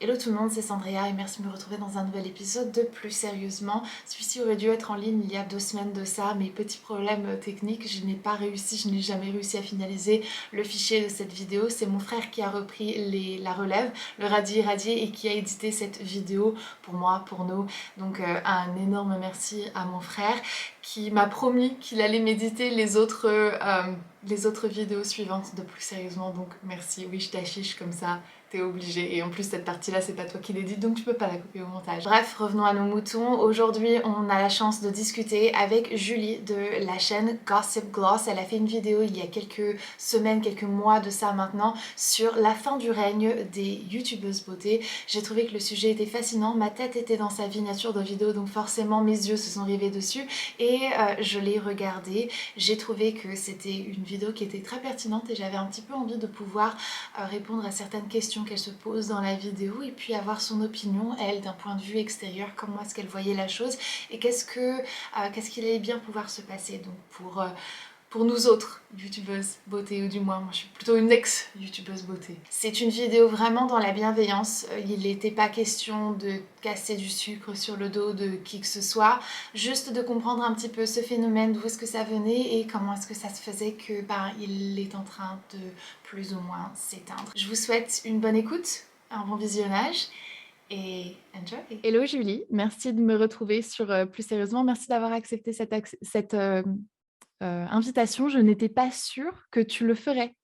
Hello tout le monde, c'est Sandrea et merci de me retrouver dans un nouvel épisode de Plus Sérieusement. Celui-ci aurait dû être en ligne il y a 2 semaines de ça, mais petit problème technique, je n'ai pas réussi, je n'ai jamais réussi à finaliser le fichier de cette vidéo. C'est mon frère qui a repris la relève, le radier et qui a édité cette vidéo pour moi, pour nous. Donc un énorme merci à mon frère qui m'a promis qu'il allait m'éditer les autres vidéos suivantes de Plus Sérieusement. Donc merci, oui je t'affiche comme ça. T'es obligé. Et en plus, cette partie-là, c'est pas toi qui l'édite, donc tu peux pas la couper au montage. Bref, revenons à nos moutons. Aujourd'hui, on a la chance de discuter avec Julie de la chaîne Gossip Gloss. Elle a fait une vidéo il y a quelques semaines, quelques mois de ça maintenant, sur la fin du règne des youtubeuses beauté. J'ai trouvé que le sujet était fascinant. Ma tête était dans sa miniature de vidéo, donc forcément, mes yeux se sont rivés dessus. Et je l'ai regardée. J'ai trouvé que c'était une vidéo qui était très pertinente et j'avais un petit peu envie de pouvoir répondre à certaines questions qu'elle se pose dans la vidéo et puis avoir son opinion, elle, d'un point de vue extérieur, comment est-ce qu'elle voyait la chose et qu'est-ce qu'il allait bien pouvoir se passer donc pour nous autres youtubeuses beauté, ou du moins moi je suis plutôt une ex-youtubeuse beauté. C'est une vidéo vraiment dans la bienveillance, il n'était pas question de casser du sucre sur le dos de qui que ce soit, juste de comprendre un petit peu ce phénomène, d'où est-ce que ça venait et comment est-ce que ça se faisait que il est en train de plus ou moins s'éteindre. Je vous souhaite une bonne écoute, un bon visionnage et enjoy. Hello Julie, merci de me retrouver sur Plus Sérieusement, merci d'avoir accepté cette invitation. Je n'étais pas sûre que tu le ferais.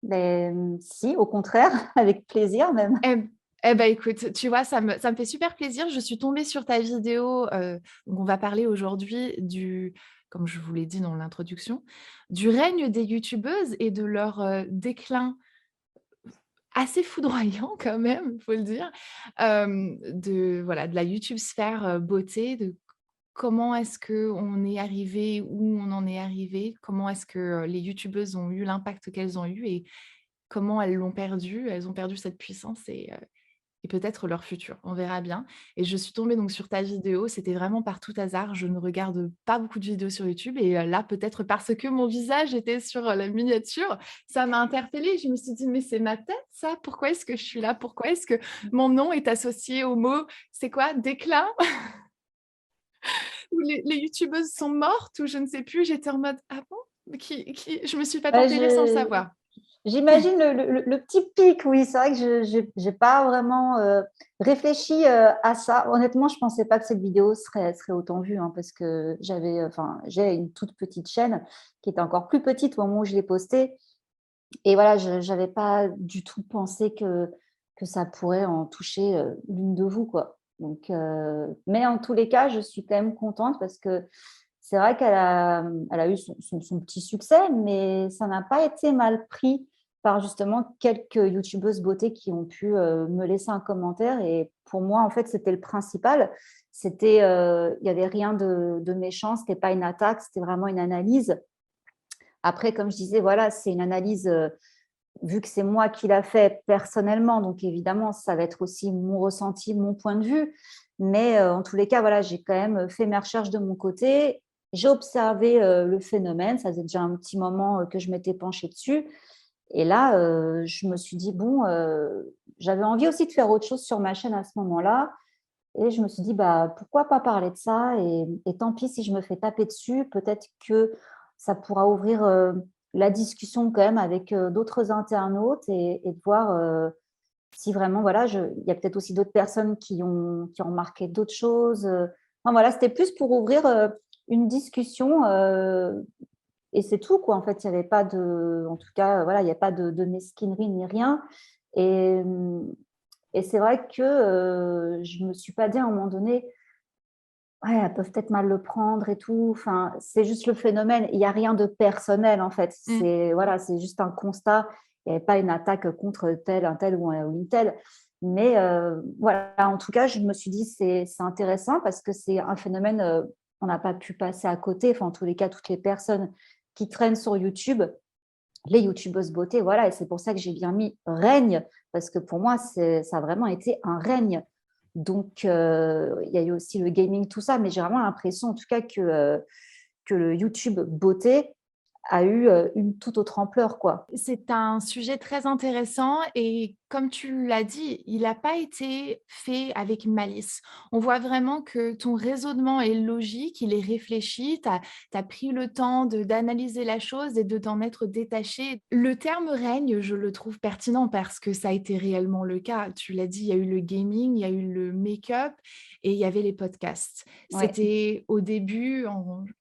Mais si, au contraire, avec plaisir même. Eh, eh ben écoute, tu vois, ça me fait super plaisir. Je suis tombée sur ta vidéo. Donc on va parler aujourd'hui comme je vous l'ai dit dans l'introduction, du règne des youtubeuses et de leur déclin assez foudroyant quand même, faut le dire, de la YouTube sphère beauté, de comment est-ce qu'on est arrivé où on en est arrivé, comment est-ce que les youtubeuses ont eu l'impact qu'elles ont eu et comment elles l'ont perdu. Elles ont perdu cette puissance et peut-être leur futur, on verra bien. Et je suis tombée donc sur ta vidéo, c'était vraiment par tout hasard. Je ne regarde pas beaucoup de vidéos sur YouTube et là, peut-être parce que mon visage était sur la miniature, ça m'a interpellée. Je me suis dit, mais c'est ma tête, ça? Pourquoi est-ce que je suis là? Pourquoi est-ce que mon nom est associé au mot, c'est quoi, déclin? Ou les youtubeuses sont mortes ou je ne sais plus. J'étais en mode, ah bon? Je me suis fait Ouais, enterrer sans le savoir. j'imagine le petit pic, oui, c'est vrai que je n'ai pas vraiment réfléchi à ça. Honnêtement, je ne pensais pas que cette vidéo serait autant vue, hein, parce que j'ai une toute petite chaîne qui était encore plus petite au moment où je l'ai postée. Et voilà, je n'avais pas du tout pensé que ça pourrait en toucher l'une de vous, quoi. Donc, mais en tous les cas, je suis quand même contente parce que c'est vrai elle a eu son petit succès, mais ça n'a pas été mal pris par justement quelques youtubeuses beauté qui ont pu me laisser un commentaire. Et pour moi, en fait, c'était le principal. Il n'y avait rien de méchant, ce n'était pas une attaque, c'était vraiment une analyse. Après, comme je disais, voilà, c'est une analyse, vu que c'est moi qui l'a fait personnellement, donc évidemment, ça va être aussi mon ressenti, mon point de vue. Mais en tous les cas, voilà, j'ai quand même fait mes recherches de mon côté. J'ai observé le phénomène. Ça faisait déjà un petit moment que je m'étais penchée dessus. Et là, je me suis dit, bon, j'avais envie aussi de faire autre chose sur ma chaîne à ce moment-là. Et je me suis dit, bah, pourquoi pas parler de ça et tant pis si je me fais taper dessus, peut-être que ça pourra ouvrir la discussion quand même avec d'autres internautes et de voir si vraiment, voilà, il y a peut-être aussi d'autres personnes qui ont marqué d'autres choses. Enfin, voilà, c'était plus pour ouvrir une discussion et c'est tout, quoi. En fait, il n'y avait pas en tout cas, voilà, il n'y a pas de mesquinerie ni rien. Et, et c'est vrai que je ne me suis pas dit à un moment donné, ouais, elles peuvent peut-être mal le prendre et tout. Enfin, c'est juste le phénomène. Il n'y a rien de personnel, en fait. Mm. Voilà, c'est juste un constat. Il n'y avait pas une attaque contre tel, un tel ou une telle. Mais voilà, en tout cas, je me suis dit, c'est intéressant parce que c'est un phénomène, on n'a pas pu passer à côté. Enfin, en tous les cas, toutes les personnes qui traînent sur YouTube, les youtubeuses beauté, voilà, et c'est pour ça que j'ai bien mis règne, parce que pour moi, ça a vraiment été un règne. Donc, il y a eu aussi le gaming, tout ça, mais j'ai vraiment l'impression, en tout cas, que le YouTube beauté a eu une toute autre ampleur, quoi. C'est un sujet très intéressant et comme tu l'as dit, il n'a pas été fait avec malice. On voit vraiment que ton raisonnement est logique, il est réfléchi, tu as pris le temps d'analyser la chose et de t'en être détaché. Le terme règne, je le trouve pertinent parce que ça a été réellement le cas. Tu l'as dit, il y a eu le gaming, il y a eu le make-up et il y avait les podcasts. Ouais. C'était au début,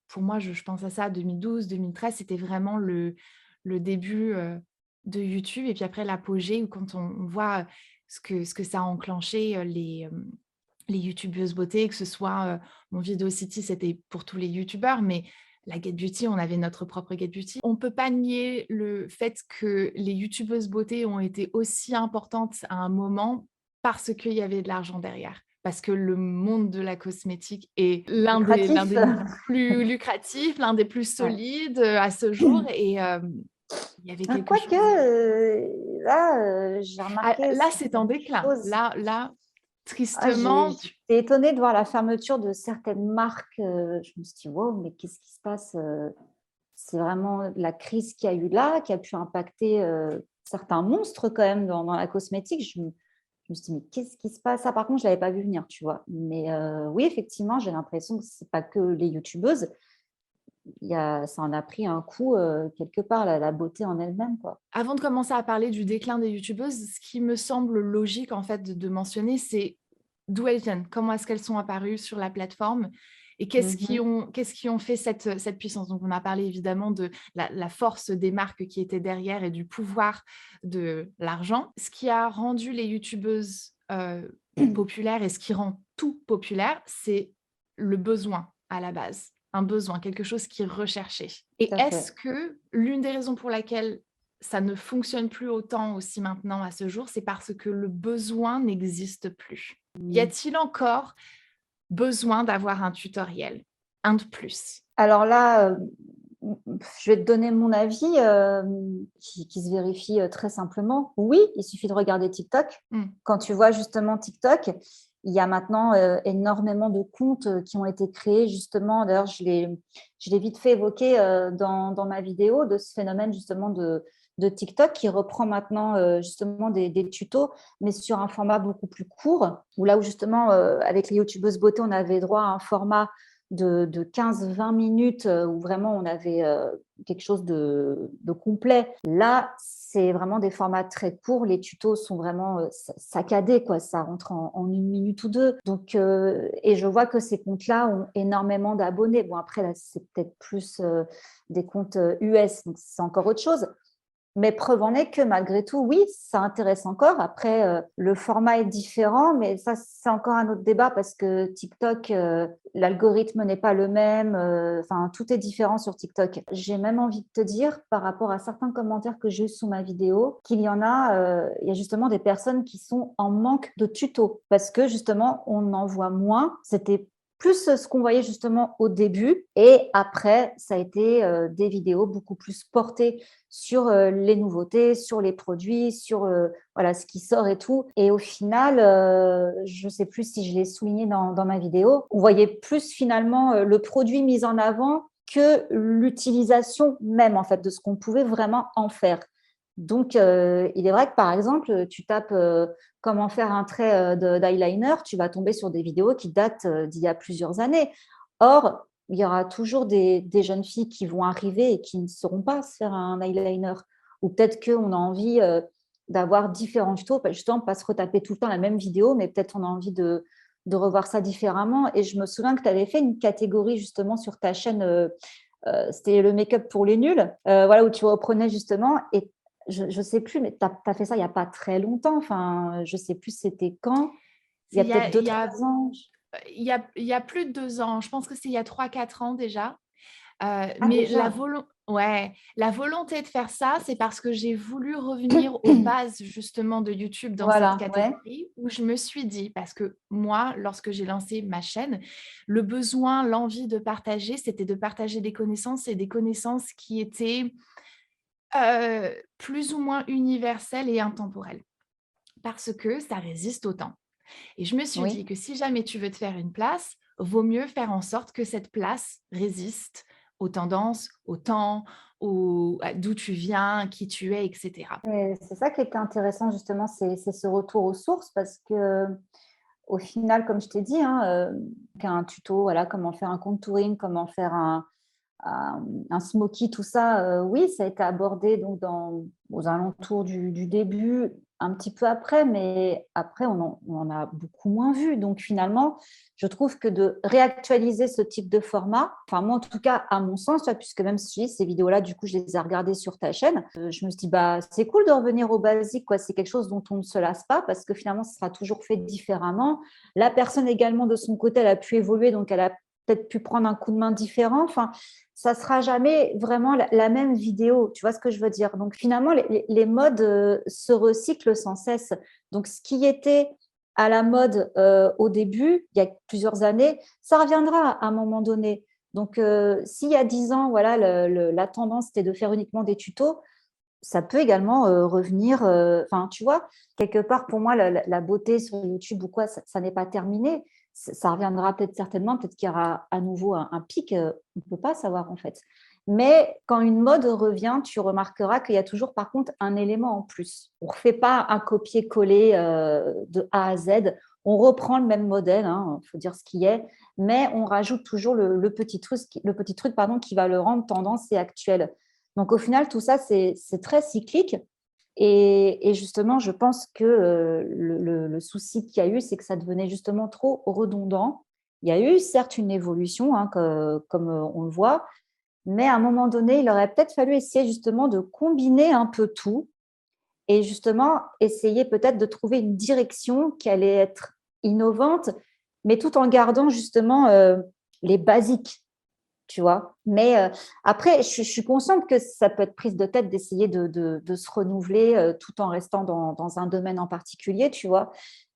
pour moi, je pense à ça, 2012-2013, c'était vraiment le début, de YouTube et puis après l'apogée où quand on voit, ce que ça a enclenché, les youtubeuses beauté, que ce soit, mon Video City, c'était pour tous les youtubeurs, mais la Get Beauty, on avait notre propre Get Beauty. On peut pas nier le fait que les youtubeuses beauté ont été aussi importantes à un moment parce qu'il y avait de l'argent derrière. Parce que le monde de la cosmétique est l'un Lucratif. des plus lucratifs, l'un des plus Ouais. solides, à ce jour et il y avait Ah, quelque quoique, chose. là, j'ai Ah, remarqué là, c'est en certaines déclin. choses. Là, Ah, tristement, j'étais étonnée de voir la fermeture de certaines marques. Je me suis dit, wow, mais qu'est-ce qui se passe? C'est vraiment la crise qu'il y a eu là, qui a pu impacter certains monstres quand même dans la cosmétique. Je me suis dit, mais qu'est-ce qui se passe? Ça, par contre, je ne l'avais pas vu venir, tu vois. Mais oui, effectivement, j'ai l'impression que ce n'est pas que les youtubeuses. Ça en a pris un coup quelque part, la beauté en elle-même, quoi. avant de commencer à parler du déclin des youtubeuses, ce qui me semble logique en fait de mentionner, c'est d'où elles viennent, comment est-ce qu'elles sont apparues sur la plateforme et Mhm. qu'est-ce qui ont fait cette puissance. Donc on a parlé évidemment de la force des marques qui étaient derrière et du pouvoir de l'argent. Ce qui a rendu les youtubeuses populaires et ce qui rend tout populaire, c'est le besoin à la base. Un besoin, quelque chose qui est recherché. Tout Et à est-ce fait. que l'une des raisons pour laquelle ça ne fonctionne plus autant aussi maintenant à ce jour, c'est parce que le besoin n'existe plus? Y Mm. a-t-il encore besoin d'avoir un tutoriel? Un de plus? Alors là, je vais te donner mon avis qui se vérifie très simplement. Oui, il suffit de regarder TikTok. Mmh. Quand tu vois justement TikTok, il y a maintenant énormément de comptes qui ont été créés justement. D'ailleurs, je l'ai vite fait évoquer dans ma vidéo de ce phénomène justement de TikTok qui reprend maintenant justement des tutos, mais sur un format beaucoup plus court, où là où justement avec les youtubeuses beauté, on avait droit à un format de 15-20 minutes où vraiment on avait quelque chose de complet. Là, c'est vraiment des formats très courts. Les tutos sont vraiment saccadés, quoi. Ça rentre en une minute ou deux. Donc, et je vois que ces comptes-là ont énormément d'abonnés. Bon, après, là, c'est peut-être plus des comptes US, donc c'est encore autre chose. Mais preuve en est que malgré tout, oui, ça intéresse encore. Après, le format est différent, mais ça, c'est encore un autre débat parce que TikTok, l'algorithme n'est pas le même. Enfin, tout est différent sur TikTok. J'ai même envie de te dire, par rapport à certains commentaires que j'ai eu sous ma vidéo, qu'il y en a, il y a justement des personnes qui sont en manque de tutos parce que justement, on en voit moins. C'était plus ce qu'on voyait justement au début. Et après, ça a été des vidéos beaucoup plus portées sur les nouveautés, sur les produits, sur voilà, ce qui sort et tout. Et au final, je ne sais plus si je l'ai souligné dans ma vidéo, on voyait plus finalement le produit mis en avant que l'utilisation même en fait de ce qu'on pouvait vraiment en faire. Donc, il est vrai que par exemple, tu tapes comment faire un trait d'eyeliner, tu vas tomber sur des vidéos qui datent d'il y a plusieurs années. Or, il y aura toujours des jeunes filles qui vont arriver et qui ne sauront pas se faire un eyeliner. Ou peut-être qu'on a envie d'avoir différents tutos, justement, pas se retaper tout le temps la même vidéo, mais peut-être on a envie de revoir ça différemment. Et je me souviens que tu avais fait une catégorie justement sur ta chaîne, c'était le make-up pour les nuls, voilà, où tu reprenais justement, et je ne sais plus, mais tu as fait ça il n'y a pas très longtemps, enfin, je ne sais plus c'était quand, il y C'est a peut-être 2-3 ans. il y a plus de 2 ans, je pense que c'est il y a 3-4 ans déjà. Ah Mais déjà, la volonté de faire ça, c'est parce que j'ai voulu revenir aux bases justement de YouTube dans cette voilà, ouais. catégorie où je me suis dit, parce que moi, lorsque j'ai lancé ma chaîne, le besoin, l'envie de partager, c'était de partager des connaissances et des connaissances qui étaient plus ou moins universelles et intemporelles, parce que ça résiste au temps. Et je me suis dit Oui. que si jamais tu veux te faire une place, vaut mieux faire en sorte que cette place résiste aux tendances, au temps, d'où tu viens, qui tu es, etc. Et c'est ça qui était intéressant justement, c'est ce retour aux sources parce que au final, comme je t'ai dit, hein, qu'un tuto, voilà, comment faire un contouring, comment faire un smoky, tout ça, oui, ça a été abordé donc aux alentours du début, un petit peu après, mais après, on en a beaucoup moins vu. Donc finalement, je trouve que de réactualiser ce type de format, enfin moi en tout cas, à mon sens, tu vois, puisque même si ces vidéos-là, du coup, je les ai regardées sur ta chaîne, je me suis dit, bah, c'est cool de revenir au basique, quoi. C'est quelque chose dont on ne se lasse pas parce que finalement, ce sera toujours fait différemment. La personne également, de son côté, elle a pu évoluer, donc elle a peut-être pu prendre un coup de main différent. Enfin, ça sera jamais vraiment la même vidéo, tu vois ce que je veux dire? Donc finalement, les modes se recyclent sans cesse. Donc ce qui était à la mode au début, il y a plusieurs années, ça reviendra à un moment donné. Donc s'il y a 10 ans, voilà, la tendance était de faire uniquement des tutos, ça peut également revenir, enfin, tu vois, quelque part, pour moi, la beauté sur YouTube ou quoi, ça n'est pas terminé. Ça reviendra peut-être certainement, peut-être qu'il y aura à nouveau un pic, on ne peut pas savoir en fait. Mais quand une mode revient, tu remarqueras qu'il y a toujours par contre un élément en plus. On ne refait pas un copier-coller de A à Z. On reprend le même modèle, hein, faut dire ce qui est, mais on rajoute toujours le petit truc, pardon, qui va le rendre tendance et actuel. Donc, au final, tout ça, c'est très cyclique. Et justement, je pense que le souci qu'il y a eu, c'est que ça devenait justement trop redondant. Il y a eu certes une évolution, hein, comme on le voit, mais à un moment donné, il aurait peut-être fallu essayer justement de combiner un peu tout et justement essayer peut-être de trouver une direction qui allait être innovante, mais tout en gardant justement les basiques, tu vois. Mais après, je suis consciente que ça peut être prise de tête d'essayer de se renouveler tout en restant dans un domaine en particulier, tu vois.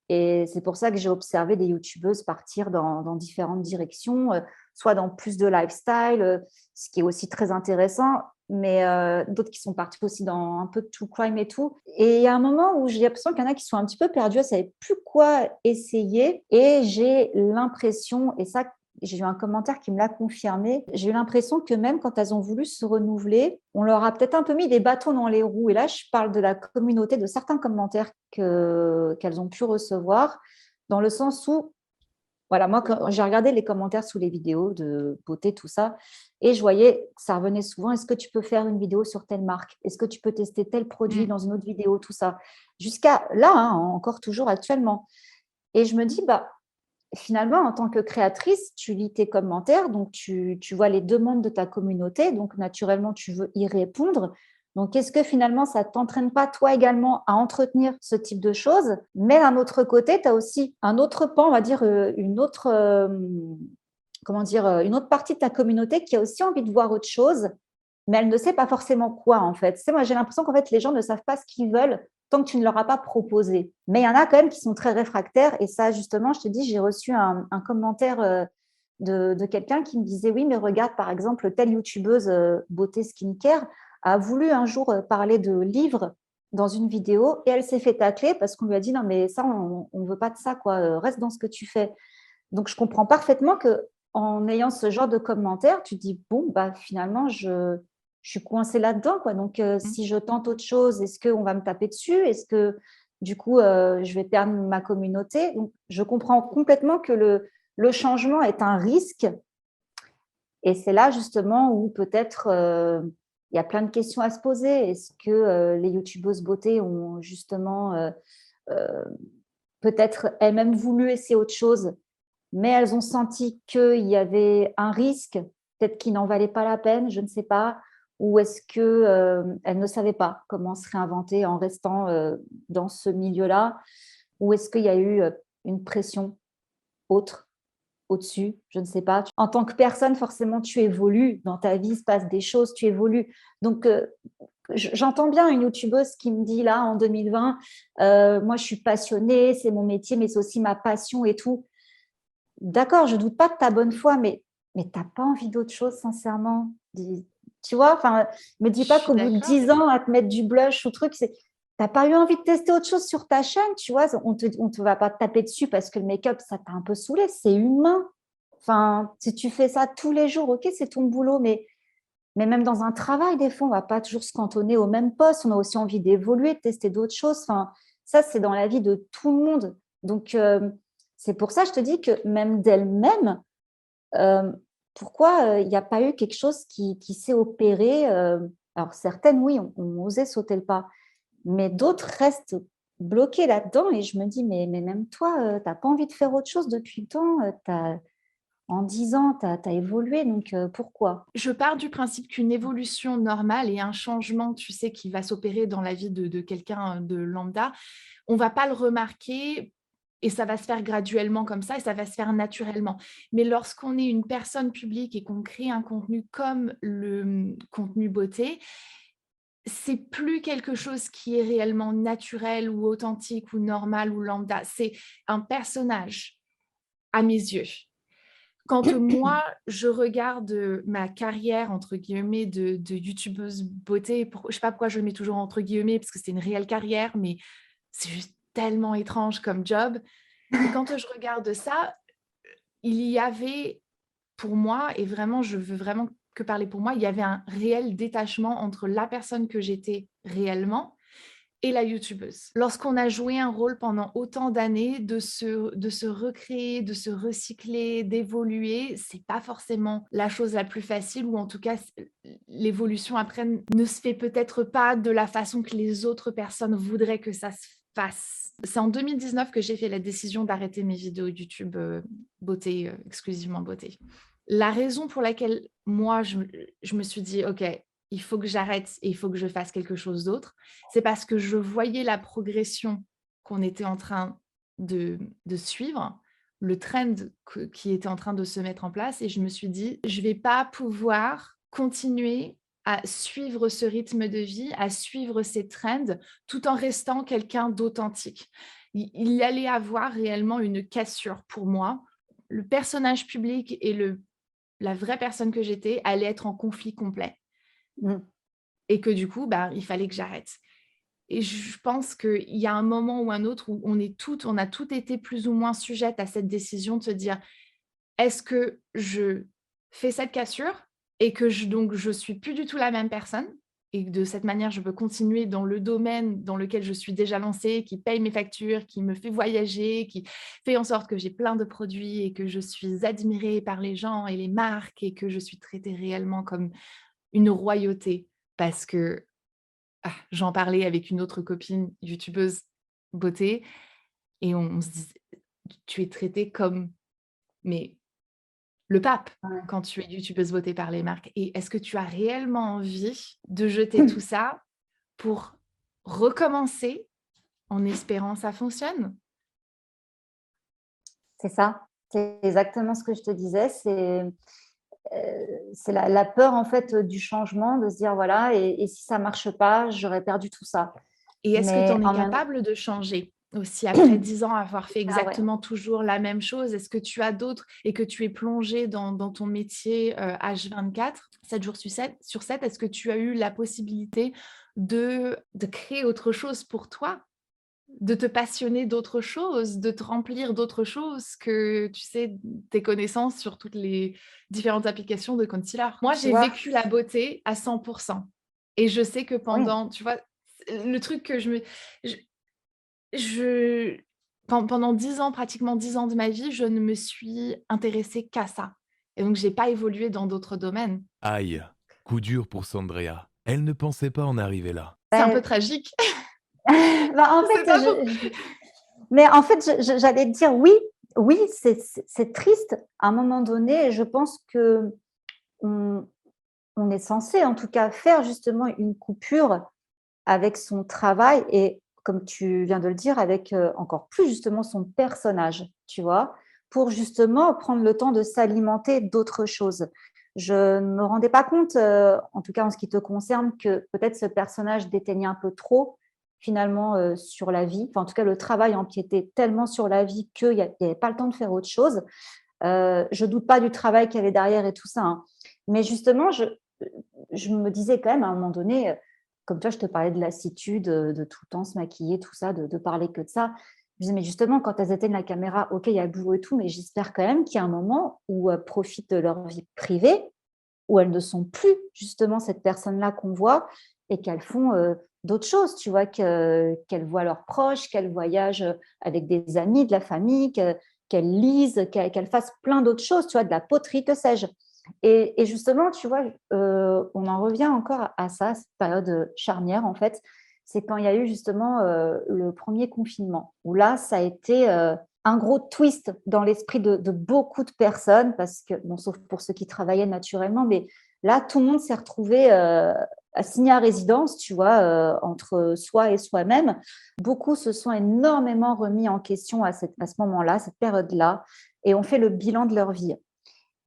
Et c'est pour ça que j'ai observé des youtubeuses partir dans différentes directions, soit dans plus de lifestyle, ce qui est aussi très intéressant, mais d'autres qui sont partis aussi dans un peu de true crime et tout. Et il y a un moment où j'ai l'impression qu'il y en a qui sont un petit peu perdus, elles ne savaient plus quoi essayer. Et j'ai l'impression, et ça, j'ai eu un commentaire qui me l'a confirmé. J'ai eu l'impression que même quand elles ont voulu se renouveler, on leur a peut-être un peu mis des bâtons dans les roues. Et là, je parle de la communauté, de certains commentaires qu'elles ont pu recevoir, dans le sens où, voilà, moi, quand j'ai regardé les commentaires sous les vidéos de beauté, tout ça, et je voyais que ça revenait souvent. Est-ce que tu peux faire une vidéo sur telle marque? Est-ce que tu peux tester tel produit dans une autre vidéo? Tout ça. Jusqu'à là, hein, encore toujours actuellement. Et je me dis, bah, finalement, en tant que créatrice, tu lis tes commentaires, donc tu vois les demandes de ta communauté, donc naturellement, tu veux y répondre. Donc, est-ce que finalement, ça ne t'entraîne pas, toi également, à entretenir ce type de choses? Mais d'un autre côté, tu as aussi un autre pan, on va dire, comment dire, une autre partie de ta communauté qui a aussi envie de voir autre chose, mais elle ne sait pas forcément quoi, en fait. Moi, j'ai l'impression qu'en fait, les gens ne savent pas ce qu'ils veulent tant que tu ne leur as pas proposé. Mais il y en a quand même qui sont très réfractaires. Et ça, justement, je te dis, j'ai reçu un commentaire de quelqu'un qui me disait, oui, mais regarde, par exemple, telle youtubeuse beauté skincare a voulu un jour parler de livres dans une vidéo et elle s'est fait tacler parce qu'on lui a dit, non, mais ça, on ne veut pas de ça, quoi. Reste dans ce que tu fais. Donc, je comprends parfaitement que en ayant ce genre de commentaires, tu te dis, bon, bah, finalement, je suis coincée là-dedans, quoi. Donc, si je tente autre chose, est-ce qu'on va me taper dessus? Est-ce que, du coup, je vais perdre ma communauté? Donc, je comprends complètement que le changement est un risque. Et c'est là, justement, où peut-être il y a plein de questions à se poser. Est-ce que les youtubeuses beauté ont justement euh, peut-être elles-mêmes voulu essayer autre chose, mais elles ont senti qu'il y avait un risque, peut-être qu'il n'en valait pas la peine, je ne sais pas, ou est-ce qu'elles ne savaient pas comment se réinventer en restant dans ce milieu-là, ou est-ce qu'il y a eu une pression autre au-dessus, je ne sais pas. En tant que personne, forcément, tu évolues, dans ta vie, il se passe des choses, tu évolues. Donc, j'entends bien une youtubeuse qui me dit là, en 2020, moi, je suis passionnée, c'est mon métier, mais c'est aussi ma passion et tout. D'accord, je ne doute pas de ta bonne foi, mais tu n'as pas envie d'autre chose, sincèrement. Tu vois, enfin, me dis Je pas suis qu'au bout de d'accord. 10 ans, à te mettre du blush ou truc, tu n'as pas eu envie de tester autre chose sur ta chaîne, tu vois. On te va pas te taper dessus parce que le make-up, ça t'a un peu saoulé. C'est humain. Enfin, si tu fais ça tous les jours, ok, c'est ton boulot, mais Mais même dans un travail, des fois, on ne va pas toujours se cantonner au même poste. On a aussi envie d'évoluer, de tester d'autres choses. Enfin, ça, c'est dans la vie de tout le monde. Donc, c'est pour ça que je te dis que même d'elle-même, pourquoi il n'y a pas eu quelque chose qui s'est opéré alors, certaines, oui, ont osé sauter le pas, mais d'autres restent bloquées là-dedans. Et je me dis, mais même toi, tu n'as pas envie de faire autre chose depuis le temps. En 10 ans, tu as évolué, donc pourquoi? Je pars du principe qu'une évolution normale et un changement, tu sais, qui va s'opérer dans la vie de quelqu'un de lambda, on va pas le remarquer et ça va se faire graduellement comme ça et ça va se faire naturellement. Mais lorsqu'on est une personne publique et qu'on crée un contenu comme le contenu beauté, c'est plus quelque chose qui est réellement naturel ou authentique ou normal ou lambda. C'est un personnage à mes yeux. Quand moi, je regarde ma carrière, entre guillemets, de youtubeuse beauté, je ne sais pas pourquoi je le mets toujours entre guillemets, parce que c'est une réelle carrière, mais c'est juste tellement étrange comme job. Et quand je regarde ça, il y avait pour moi, et vraiment, je veux vraiment que parler pour moi, il y avait un réel détachement entre la personne que j'étais réellement et la youtubeuse. Lorsqu'on a joué un rôle pendant autant d'années, de se recréer, de se recycler, d'évoluer, c'est pas forcément la chose la plus facile, ou en tout cas, l'évolution après ne se fait peut-être pas de la façon que les autres personnes voudraient que ça se fasse. C'est en 2019 que j'ai fait la décision d'arrêter mes vidéos YouTube beauté, exclusivement beauté. La raison pour laquelle moi, je me suis dit, OK, il faut que j'arrête et il faut que je fasse quelque chose d'autre, c'est parce que je voyais la progression qu'on était en train de suivre, le trend qui était en train de se mettre en place, et je me suis dit, je ne vais pas pouvoir continuer à suivre ce rythme de vie, à suivre ces trends, tout en restant quelqu'un d'authentique. Il y allait avoir réellement une cassure pour moi. Le personnage public et la vraie personne que j'étais allait être en conflit complet. Mm. Et que du coup, il fallait que j'arrête. Et je pense qu'il y a un moment ou un autre où on a toutes été plus ou moins sujettes à cette décision de se dire, est-ce que je fais cette cassure et que donc je suis plus du tout la même personne, et de cette manière, je peux continuer dans le domaine dans lequel je suis déjà lancée, qui paye mes factures, qui me fait voyager, qui fait en sorte que j'ai plein de produits et que je suis admirée par les gens et les marques et que je suis traitée réellement comme une royauté, parce que j'en parlais avec une autre copine youtubeuse beauté et on se disait: «Tu es traitée comme, mais le pape, Ouais. quand tu es youtubeuse beauté par les marques, et est-ce que tu as réellement envie de jeter tout ça pour recommencer en espérant ça fonctionne?» C'est ça, c'est exactement ce que je te disais. C'est la peur en fait du changement, de se dire voilà, et si ça marche pas, j'aurais perdu tout ça. Et est-ce que tu Mais en es en même capable de changer aussi après 10 ans avoir fait ah ouais. exactement toujours la même chose? Est-ce que tu as d'autres et que tu es plongée dans ton métier H24, 7 jours sur 7, est-ce que tu as eu la possibilité de créer autre chose pour toi? De te passionner d'autre chose, de te remplir d'autre chose que, tu sais, tes connaissances sur toutes les différentes applications de concealer. Moi, Tu j'ai vois? vécu la beauté à 100, et je sais que Oui, pendant, tu vois, le truc que je je pendant 10 ans, pratiquement 10 ans de ma vie, je ne me suis intéressée qu'à ça, et donc j'ai pas évolué dans d'autres domaines. Aïe, coup dur pour Sandrea. Elle ne pensait pas en arriver là. C'est un peu beh, tragique. bah, en Je sais fait, pas pourquoi. mais en fait, j'allais te dire oui, oui, c'est triste. À un moment donné, je pense qu'on on est censé, en tout cas, faire justement une coupure avec son travail et, comme tu viens de le dire, avec, encore plus justement son personnage, tu vois? Pour justement prendre le temps de s'alimenter d'autres choses. Je ne me rendais pas compte, en tout cas en ce qui te concerne, que peut-être ce personnage déteignait un peu trop finalement, sur la vie. Enfin, en tout cas, le travail empiétait tellement sur la vie qu'il y avait pas le temps de faire autre chose. Je doute pas du travail qu'il y avait derrière et tout ça, hein. Mais justement, je me disais quand même à un moment donné, comme toi, je te parlais de lassitude, de tout le temps se maquiller, tout ça, de parler que de ça. Je me disais, mais justement, quand elles éteignent la caméra, OK, il y a le boulot et tout, mais j'espère quand même qu'il y a un moment où elles profitent de leur vie privée où elles ne sont plus justement cette personne-là qu'on voit et qu'elles font d'autres choses, tu vois, qu'elles voient leurs proches, qu'elles voyagent avec des amis, de la famille, qu'elles lisent, qu'elles fassent plein d'autres choses, tu vois, de la poterie, que sais-je. Et justement, tu vois, on en revient encore à ça, cette période charnière, en fait, c'est quand il y a eu justement le premier confinement, où là, ça a été un gros twist dans l'esprit de beaucoup de personnes, parce que, bon, sauf pour ceux qui travaillaient naturellement, mais là, tout le monde s'est retrouvé assigné à résidence, tu vois, entre soi et soi-même. Beaucoup se sont énormément remis en question à ce moment-là, cette période-là, et ont fait le bilan de leur vie.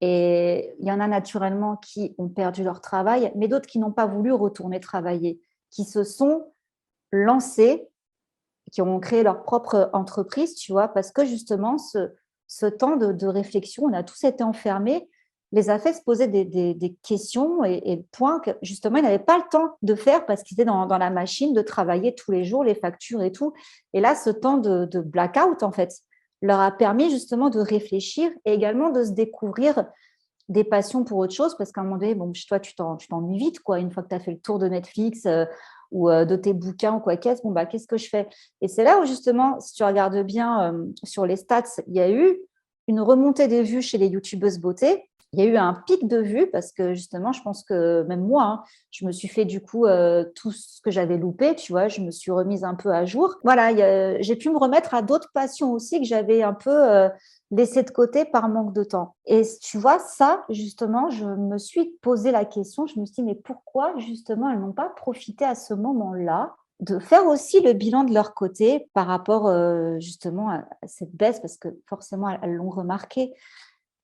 Et il y en a naturellement qui ont perdu leur travail, mais d'autres qui n'ont pas voulu retourner travailler, qui se sont lancés, qui ont créé leur propre entreprise, tu vois, parce que justement, ce temps de réflexion, on a tous été enfermés, les a fait se poser des questions et le point que justement, ils n'avaient pas le temps de faire parce qu'ils étaient dans la machine, de travailler tous les jours, les factures et tout. Et là, ce temps de blackout, en fait, leur a permis justement de réfléchir et également de se découvrir des passions pour autre chose, parce qu'à un moment donné, bon, toi, tu t'ennuies vite, quoi. Une fois que tu as fait le tour de Netflix ou de tes bouquins ou quoi qu'est-ce, bon, bah, qu'est-ce que je fais? Et c'est là où, justement, si tu regardes bien sur les stats, il y a eu une remontée des vues chez les youtubeuses beauté. Il y a eu un pic de vues parce que, justement, je pense que même moi, hein, je me suis fait, du coup, tout ce que j'avais loupé, tu vois, je me suis remise un peu à jour. Voilà, j'ai pu me remettre à d'autres passions aussi que j'avais un peu laissé de côté par manque de temps. Et tu vois, ça, justement, je me suis posé la question, je me suis dit, mais pourquoi, justement, elles n'ont pas profité à ce moment-là de faire aussi le bilan de leur côté par rapport, justement, à cette baisse, parce que forcément, elles l'ont remarqué.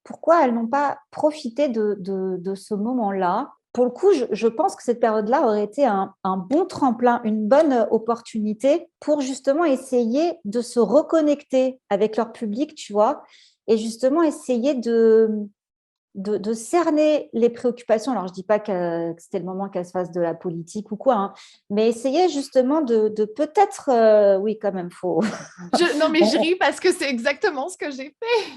Pourquoi elles n'ont pas profité de ce moment-là? Pour le coup, je pense que cette période-là aurait été un bon tremplin, une bonne opportunité pour justement essayer de se reconnecter avec leur public, tu vois, et justement essayer de cerner les préoccupations. Alors, je ne dis pas que c'était le moment qu'elle se fasse de la politique ou quoi, hein, mais essayer justement de peut-être, oui, quand même, faut. Non, mais je ris parce que c'est exactement ce que j'ai fait.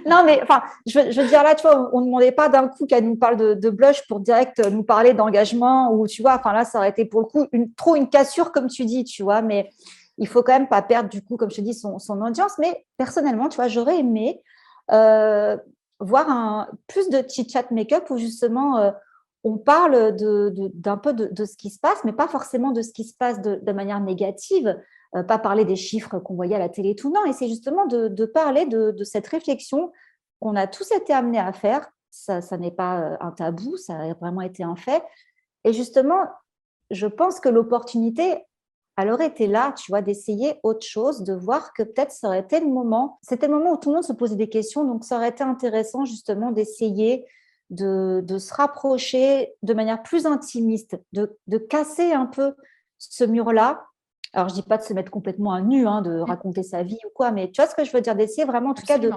Non, mais enfin, je veux dire là, tu vois, on ne demandait pas d'un coup qu'elle nous parle de blush pour direct nous parler d'engagement ou tu vois, enfin là, ça aurait été pour le coup trop une cassure, comme tu dis, tu vois, mais il faut quand même pas perdre du coup, comme je te dis, son audience. Mais personnellement, tu vois, j'aurais aimé euh, voir plus de chit-chat make-up où justement on parle d'un peu de ce qui se passe, mais pas forcément de ce qui se passe de manière négative, pas parler des chiffres qu'on voyait à la télé, tout. Non, et c'est justement de parler de cette réflexion qu'on a tous été amenés à faire. Ça n'est pas un tabou, ça a vraiment été un fait. Et justement, je pense que l'opportunité, elle aurait été là, tu vois, d'essayer autre chose, de voir que peut-être ça aurait été le moment. C'était le moment où tout le monde se posait des questions, donc ça aurait été intéressant justement d'essayer de se rapprocher de manière plus intimiste, de casser un peu ce mur-là. Alors, je ne dis pas de se mettre complètement à nu, hein, de raconter sa vie ou quoi, mais tu vois ce que je veux dire, d'essayer vraiment en tout cas de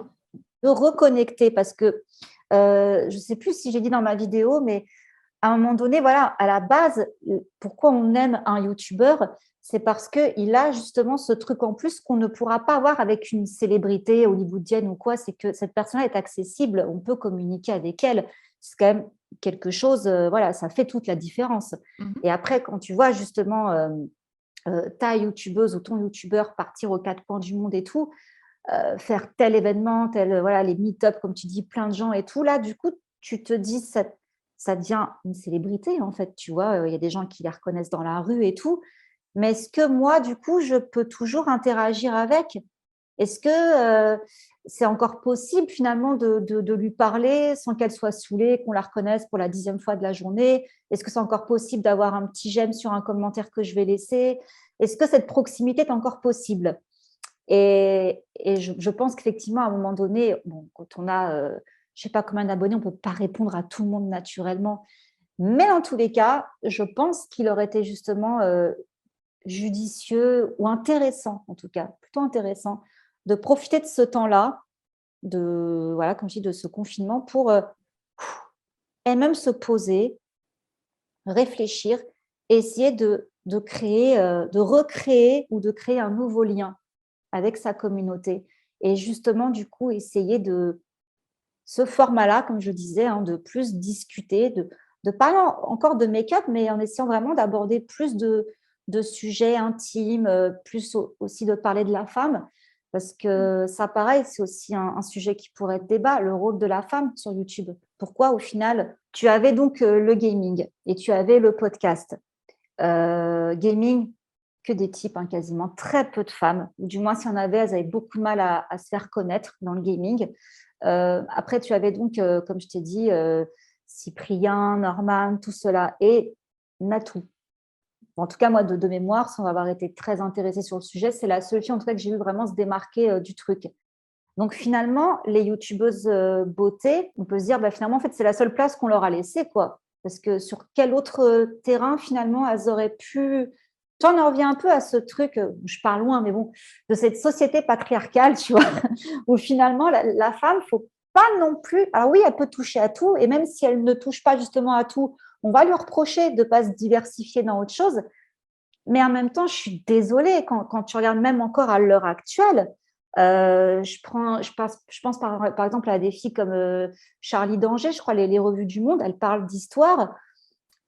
reconnecter parce que je ne sais plus si j'ai dit dans ma vidéo, mais à un moment donné, voilà, à la base, pourquoi on aime un YouTuber, c'est parce qu'il a justement ce truc en plus qu'on ne pourra pas avoir avec une célébrité hollywoodienne ou quoi, c'est que cette personne est accessible, on peut communiquer avec elle. C'est quand même quelque chose, voilà, ça fait toute la différence. Et après, quand tu vois justement ta YouTubeuse ou ton YouTuber partir aux quatre coins du monde et tout, faire tel événement, voilà, les meet-up, comme tu dis, plein de gens et tout, là, du coup, tu te dis, ça devient une célébrité, en fait, tu vois, il y a des gens qui les reconnaissent dans la rue et tout, mais est-ce que moi, du coup, je peux toujours interagir avec? Est-ce que c'est encore possible, finalement, de lui parler sans qu'elle soit saoulée, qu'on la reconnaisse pour la 10e fois de la journée? Est-ce que c'est encore possible d'avoir un petit j'aime sur un commentaire que je vais laisser? Est-ce que cette proximité est encore possible? Et je pense qu'effectivement, à un moment donné, bon, quand on a, je ne sais pas combien d'abonnés, on ne peut pas répondre à tout le monde naturellement. Mais dans tous les cas, je pense qu'il aurait été justement judicieux ou intéressant, en tout cas, plutôt intéressant, de profiter de ce temps-là, voilà, comme je dis, de ce confinement pour elle-même se poser, réfléchir et essayer de créer, de recréer ou de créer un nouveau lien avec sa communauté. Et justement, du coup, essayer ce format-là, comme je disais, hein, de plus discuter, de parler encore de make-up, mais en essayant vraiment d'aborder plus de sujets intimes, plus aussi de parler de la femme, parce que ça, pareil, c'est aussi un sujet qui pourrait être débat, le rôle de la femme sur YouTube. Pourquoi, au final, tu avais donc le gaming et tu avais le podcast. Gaming, que des types, hein, quasiment très peu de femmes, ou du moins, s'il y en avait, elles avaient beaucoup de mal à se faire connaître dans le gaming. Après, tu avais donc, comme je t'ai dit, Cyprien, Norman, tout cela, et Natou. En tout cas, moi, de mémoire, sans avoir été très intéressée sur le sujet, c'est la seule fille, en tout cas, que j'ai vu vraiment se démarquer du truc. Donc, finalement, les youtubeuses beauté, on peut se dire, bah, finalement, en fait, c'est la seule place qu'on leur a laissée, quoi. Parce que sur quel autre terrain, finalement, elles auraient pu… Tu vois, on en revient un peu à ce truc, je parle loin, mais bon, de cette société patriarcale, tu vois, où finalement, la femme, faut pas non plus… Alors oui, elle peut toucher à tout, et même si elle ne touche pas justement à tout, on va lui reprocher de ne pas se diversifier dans autre chose. Mais en même temps, je suis désolée, quand tu regardes même encore à l'heure actuelle, je pense par exemple à des filles comme Charlie Danger, je crois, les revues du Monde, elles parlent d'histoire.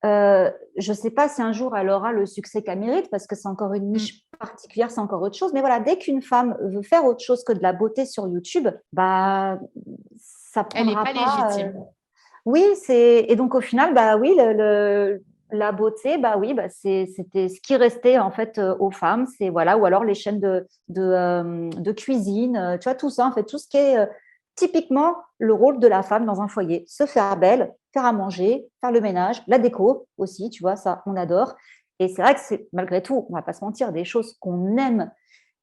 Je ne sais pas si un jour elle aura le succès qu'elle mérite, parce que c'est encore une niche particulière, c'est encore autre chose. Mais voilà, dès qu'une femme veut faire autre chose que de la beauté sur YouTube, bah, ça Elle n'est prendra pas pas… légitime. Oui, et donc au final, bah oui, la beauté, bah oui, bah c'était ce qui restait en fait aux femmes, c'est voilà, ou alors les chaînes de cuisine, tu vois, tout ça, en fait, tout ce qui est typiquement le rôle de la femme dans un foyer, se faire belle, faire à manger, faire le ménage, la déco aussi, tu vois, ça, on adore. Et c'est vrai que c'est malgré tout, on va pas se mentir, des choses qu'on aime.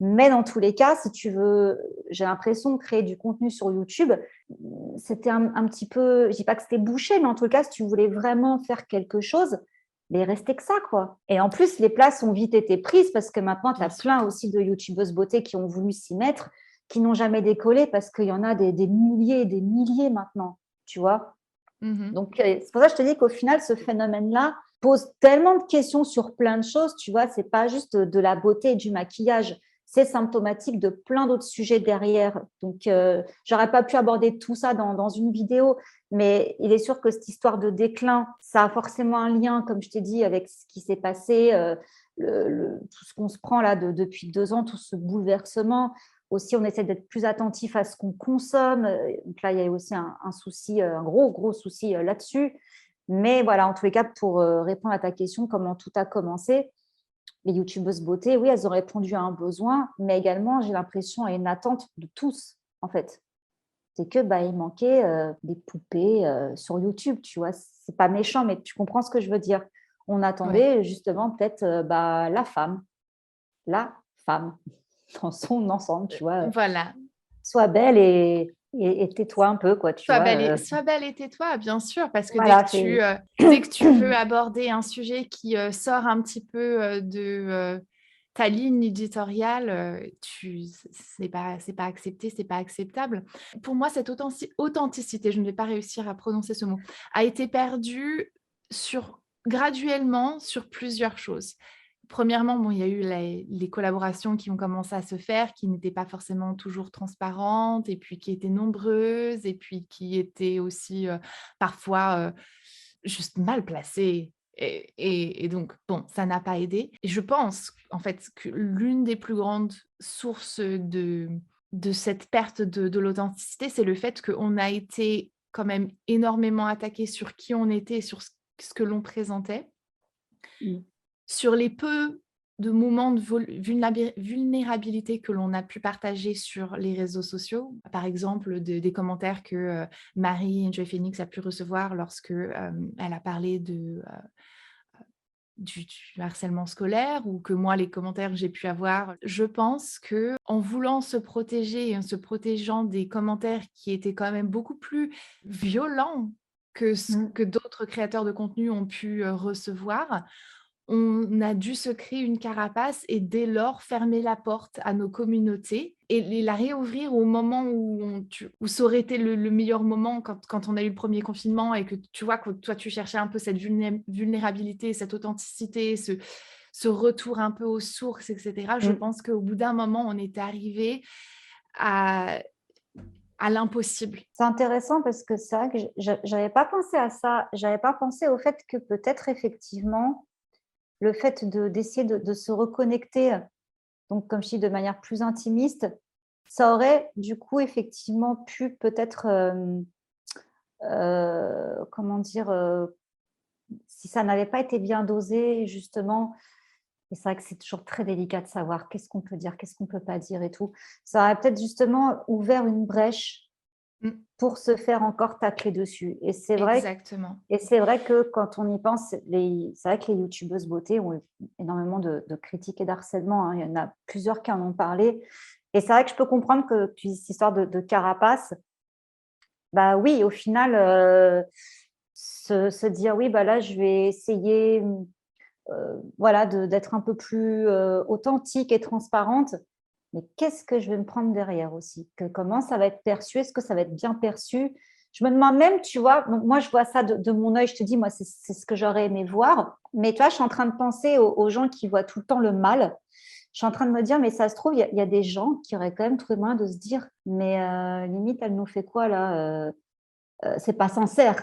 Mais dans tous les cas, si tu veux, j'ai l'impression de créer du contenu sur YouTube, c'était un petit peu, je dis pas que c'était bouché, mais en tout cas, si tu voulais vraiment faire quelque chose, mais il restait que ça, quoi. Et en plus, les places ont vite été prises parce que maintenant, tu as Bien sûr. plein aussi de youtubeuses beauté qui ont voulu s'y mettre, qui n'ont jamais décollé parce qu'il y en a des milliers et des milliers maintenant, tu vois. Mhm. Donc, c'est pour ça que je te dis qu'au final, ce phénomène-là pose tellement de questions sur plein de choses, tu vois, c'est pas juste de la beauté et du maquillage, c'est symptomatique de plein d'autres sujets derrière. Donc, j'aurais pas pu aborder tout ça dans une vidéo, mais il est sûr que cette histoire de déclin, ça a forcément un lien, comme je t'ai dit, avec ce qui s'est passé, tout ce qu'on se prend là depuis 2 ans, tout ce bouleversement. Aussi, on essaie d'être plus attentif à ce qu'on consomme. Donc là, il y a aussi un souci, un gros souci là-dessus. Mais voilà, en tous les cas, pour répondre à ta question, comment tout a commencé, les youtubeuses beauté, oui, elles ont répondu à un besoin, mais également, j'ai l'impression, à une attente de tous, en fait. C'est que bah, il manquait des poupées sur YouTube, tu vois. C'est pas méchant, mais tu comprends ce que je veux dire. On Ouais. attendait justement peut-être bah, la femme dans son ensemble, tu vois. Voilà. Sois belle et tais-toi un peu, quoi, tu vois. Sois belle et tais-toi, bien sûr, parce que Voilà, dès que tu veux aborder un sujet qui sort un petit peu de ta ligne éditoriale, c'est pas accepté, c'est pas acceptable. Pour moi, cette authenticité, je ne vais pas réussir à prononcer ce mot, a été perdue graduellement sur plusieurs choses. Premièrement, bon, il y a eu les collaborations qui ont commencé à se faire, qui n'étaient pas forcément toujours transparentes, et puis qui étaient nombreuses, et puis qui étaient aussi parfois juste mal placées. Et donc, bon, ça n'a pas aidé. Et je pense, en fait, que l'une des plus grandes sources de cette perte de l'authenticité, c'est le fait qu'on a été quand même énormément attaqué sur qui on était, sur ce que l'on présentait. Mm. Sur les peu de moments de vulnérabilité que l'on a pu partager sur les réseaux sociaux, par exemple des commentaires que Marie Enjoy Phoenix a pu recevoir lorsque elle a parlé du harcèlement scolaire, ou que moi, les commentaires que j'ai pu avoir, je pense que en voulant se protéger et en se protégeant des commentaires qui étaient quand même beaucoup plus violents que ce Mm. que d'autres créateurs de contenu ont pu recevoir, on a dû se créer une carapace et dès lors fermer la porte à nos communautés et la réouvrir au moment où ça aurait été le meilleur moment, quand on a eu le premier confinement et que tu vois que toi tu cherchais un peu cette vulnérabilité, cette authenticité, ce retour un peu aux sources, etc. Je Mm. pense qu'au bout d'un moment, on était arrivé à à l'impossible. C'est intéressant parce que c'est vrai que j'avais pas pensé à ça. J'avais pas pensé au fait que peut-être effectivement, le fait d'essayer de se reconnecter, donc comme je dis, de manière plus intimiste, ça aurait du coup effectivement pu peut-être, comment dire, si ça n'avait pas été bien dosé justement. Et c'est vrai que c'est toujours très délicat de savoir qu'est-ce qu'on peut dire, qu'est-ce qu'on peut pas dire et tout. Ça aurait peut-être justement ouvert une brèche Mm, pour se faire encore tacler dessus. exactement. Et c'est vrai que quand on y pense, c'est vrai que les youtubeuses beauté ont eu énormément de critiques et d'harcèlement, hein. Il y en a plusieurs qui en ont parlé. Et c'est vrai que je peux comprendre que cette histoire de carapace, bah oui, au final, se dire oui, bah là, je vais essayer voilà, d'être un peu plus authentique et transparente. Mais qu'est-ce que je vais me prendre derrière aussi? Comment ça va être perçu? Est-ce que ça va être bien perçu? Je me demande même, tu vois, moi je vois ça de mon œil, je te dis, moi c'est ce que j'aurais aimé voir. Mais tu vois, je suis en train de penser aux gens qui voient tout le temps le mal. Je suis en train de me dire, mais ça se trouve, il y a des gens qui auraient quand même trouvé moyen de se dire, mais limite, elle nous fait quoi là? C'est pas sincère.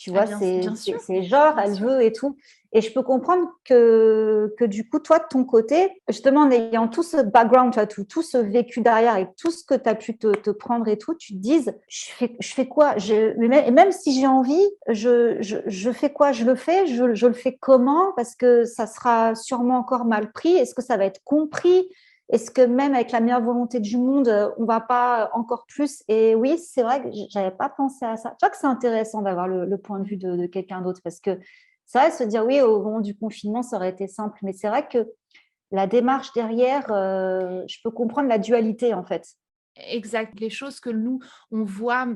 Tu Ah, vois, bien sûr, c'est genre, bien elle sûr. veut et tout. Et je peux comprendre que du coup, toi, de ton côté, justement, en ayant tout ce background, tu vois, tout ce vécu derrière et tout ce que tu as pu te prendre et tout, tu te dises, je fais quoi? Et même si j'ai envie, je fais quoi? Je le fais? Je le fais comment? Parce que ça sera sûrement encore mal pris. Est-ce que ça va être compris? Est-ce que même avec la meilleure volonté du monde, on ne va pas encore plus? Et oui, c'est vrai que je n'avais pas pensé à ça. Tu vois que c'est intéressant d'avoir le point de vue de quelqu'un d'autre parce que c'est vrai, se dire oui, au moment du confinement, ça aurait été simple. Mais c'est vrai que la démarche derrière, je peux comprendre la dualité en fait. Exact. Les choses que nous, on voit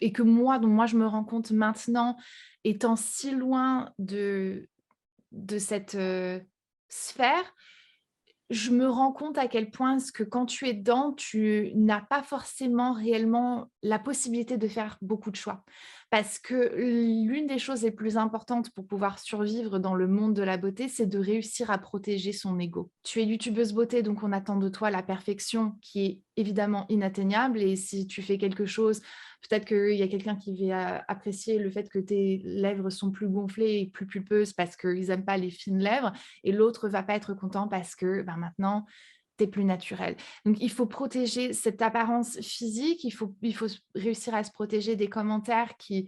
et que moi, dont moi je me rends compte maintenant, étant si loin de cette sphère, je me rends compte à quel point ce que quand tu es dedans, tu n'as pas forcément réellement la possibilité de faire beaucoup de choix. Parce que l'une des choses les plus importantes pour pouvoir survivre dans le monde de la beauté, c'est de réussir à protéger son ego. Tu es youtubeuse beauté, donc on attend de toi la perfection qui est évidemment inatteignable. Et si tu fais quelque chose, peut-être qu'il y a quelqu'un qui va apprécier le fait que tes lèvres sont plus gonflées et plus pulpeuses parce qu'ils n'aiment pas les fines lèvres et l'autre va pas être content parce que ben, maintenant, tu es plus naturel. Donc, il faut protéger cette apparence physique, il faut réussir à se protéger des commentaires qui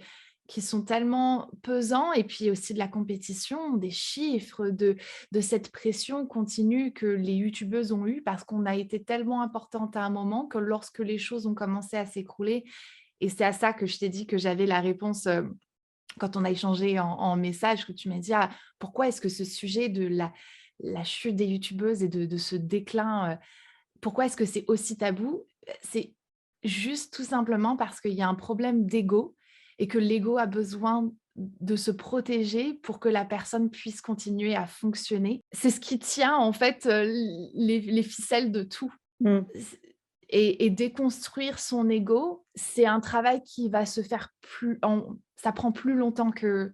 sont tellement pesants et puis aussi de la compétition, des chiffres, de cette pression continue que les youtubeuses ont eue parce qu'on a été tellement importante à un moment que lorsque les choses ont commencé à s'écrouler, et c'est à ça que je t'ai dit que j'avais la réponse quand on a échangé en message, que tu m'as dit: «Ah, pourquoi est-ce que ce sujet de la chute des youtubeuses et de ce déclin, pourquoi est-ce que c'est aussi tabou?» C'est juste tout simplement parce qu'il y a un problème d'ego et que l'ego a besoin de se protéger pour que la personne puisse continuer à fonctionner. C'est ce qui tient en fait, les ficelles de tout. Mm. Et déconstruire son ego, c'est un travail qui va se faire ça prend plus longtemps que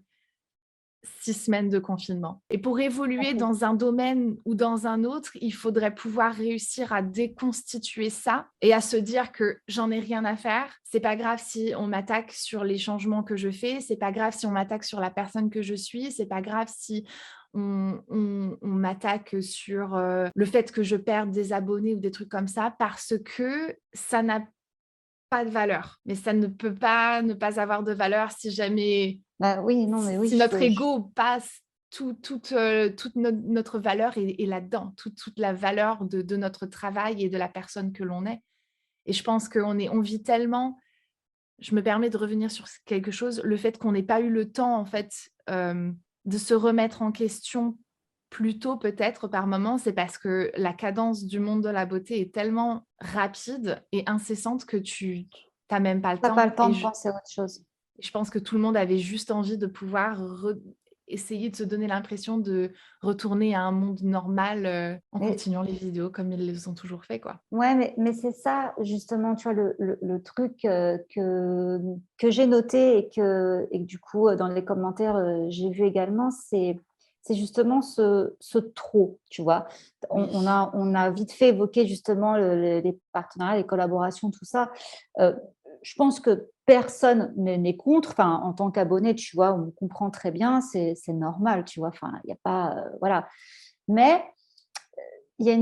6 semaines de confinement. Et pour évoluer dans un domaine ou dans un autre, il faudrait pouvoir réussir à déconstituer ça et à se dire que j'en ai rien à faire. C'est pas grave si on m'attaque sur les changements que je fais, c'est pas grave si on m'attaque sur la personne que je suis, c'est pas grave si on m'attaque sur le fait que je perde des abonnés ou des trucs comme ça, parce que ça n'a pas de valeur. Mais ça ne peut pas ne pas avoir de valeur si jamais Bah oui, non, mais oui, si notre ego passe toute notre valeur est là-dedans, toute la valeur de notre travail et de la personne que l'on est. Et je pense on vit tellement, je me permets de revenir sur quelque chose, le fait qu'on n'ait pas eu le temps en fait, de se remettre en question plus tôt peut-être par moment, c'est parce que la cadence du monde de la beauté est tellement rapide et incessante que tu n'as même pas le t'as pas temps. le temps de penser à autre chose. Je pense que tout le monde avait juste envie de pouvoir essayer de se donner l'impression de retourner à un monde normal, en Mais continuant les vidéos comme ils les ont toujours fait, quoi. ouais, mais c'est ça justement, tu vois, le truc que j'ai noté et que du coup, dans les commentaires, j'ai vu également, c'est justement ce trop, tu vois. Oui. On a vite fait évoquer justement les partenariats, les collaborations, tout ça. je pense que personne n'est contre. Enfin, en tant qu'abonné, tu vois, on comprend très bien, c'est normal, tu vois. Enfin, il n'y a pas, voilà. Mais il y a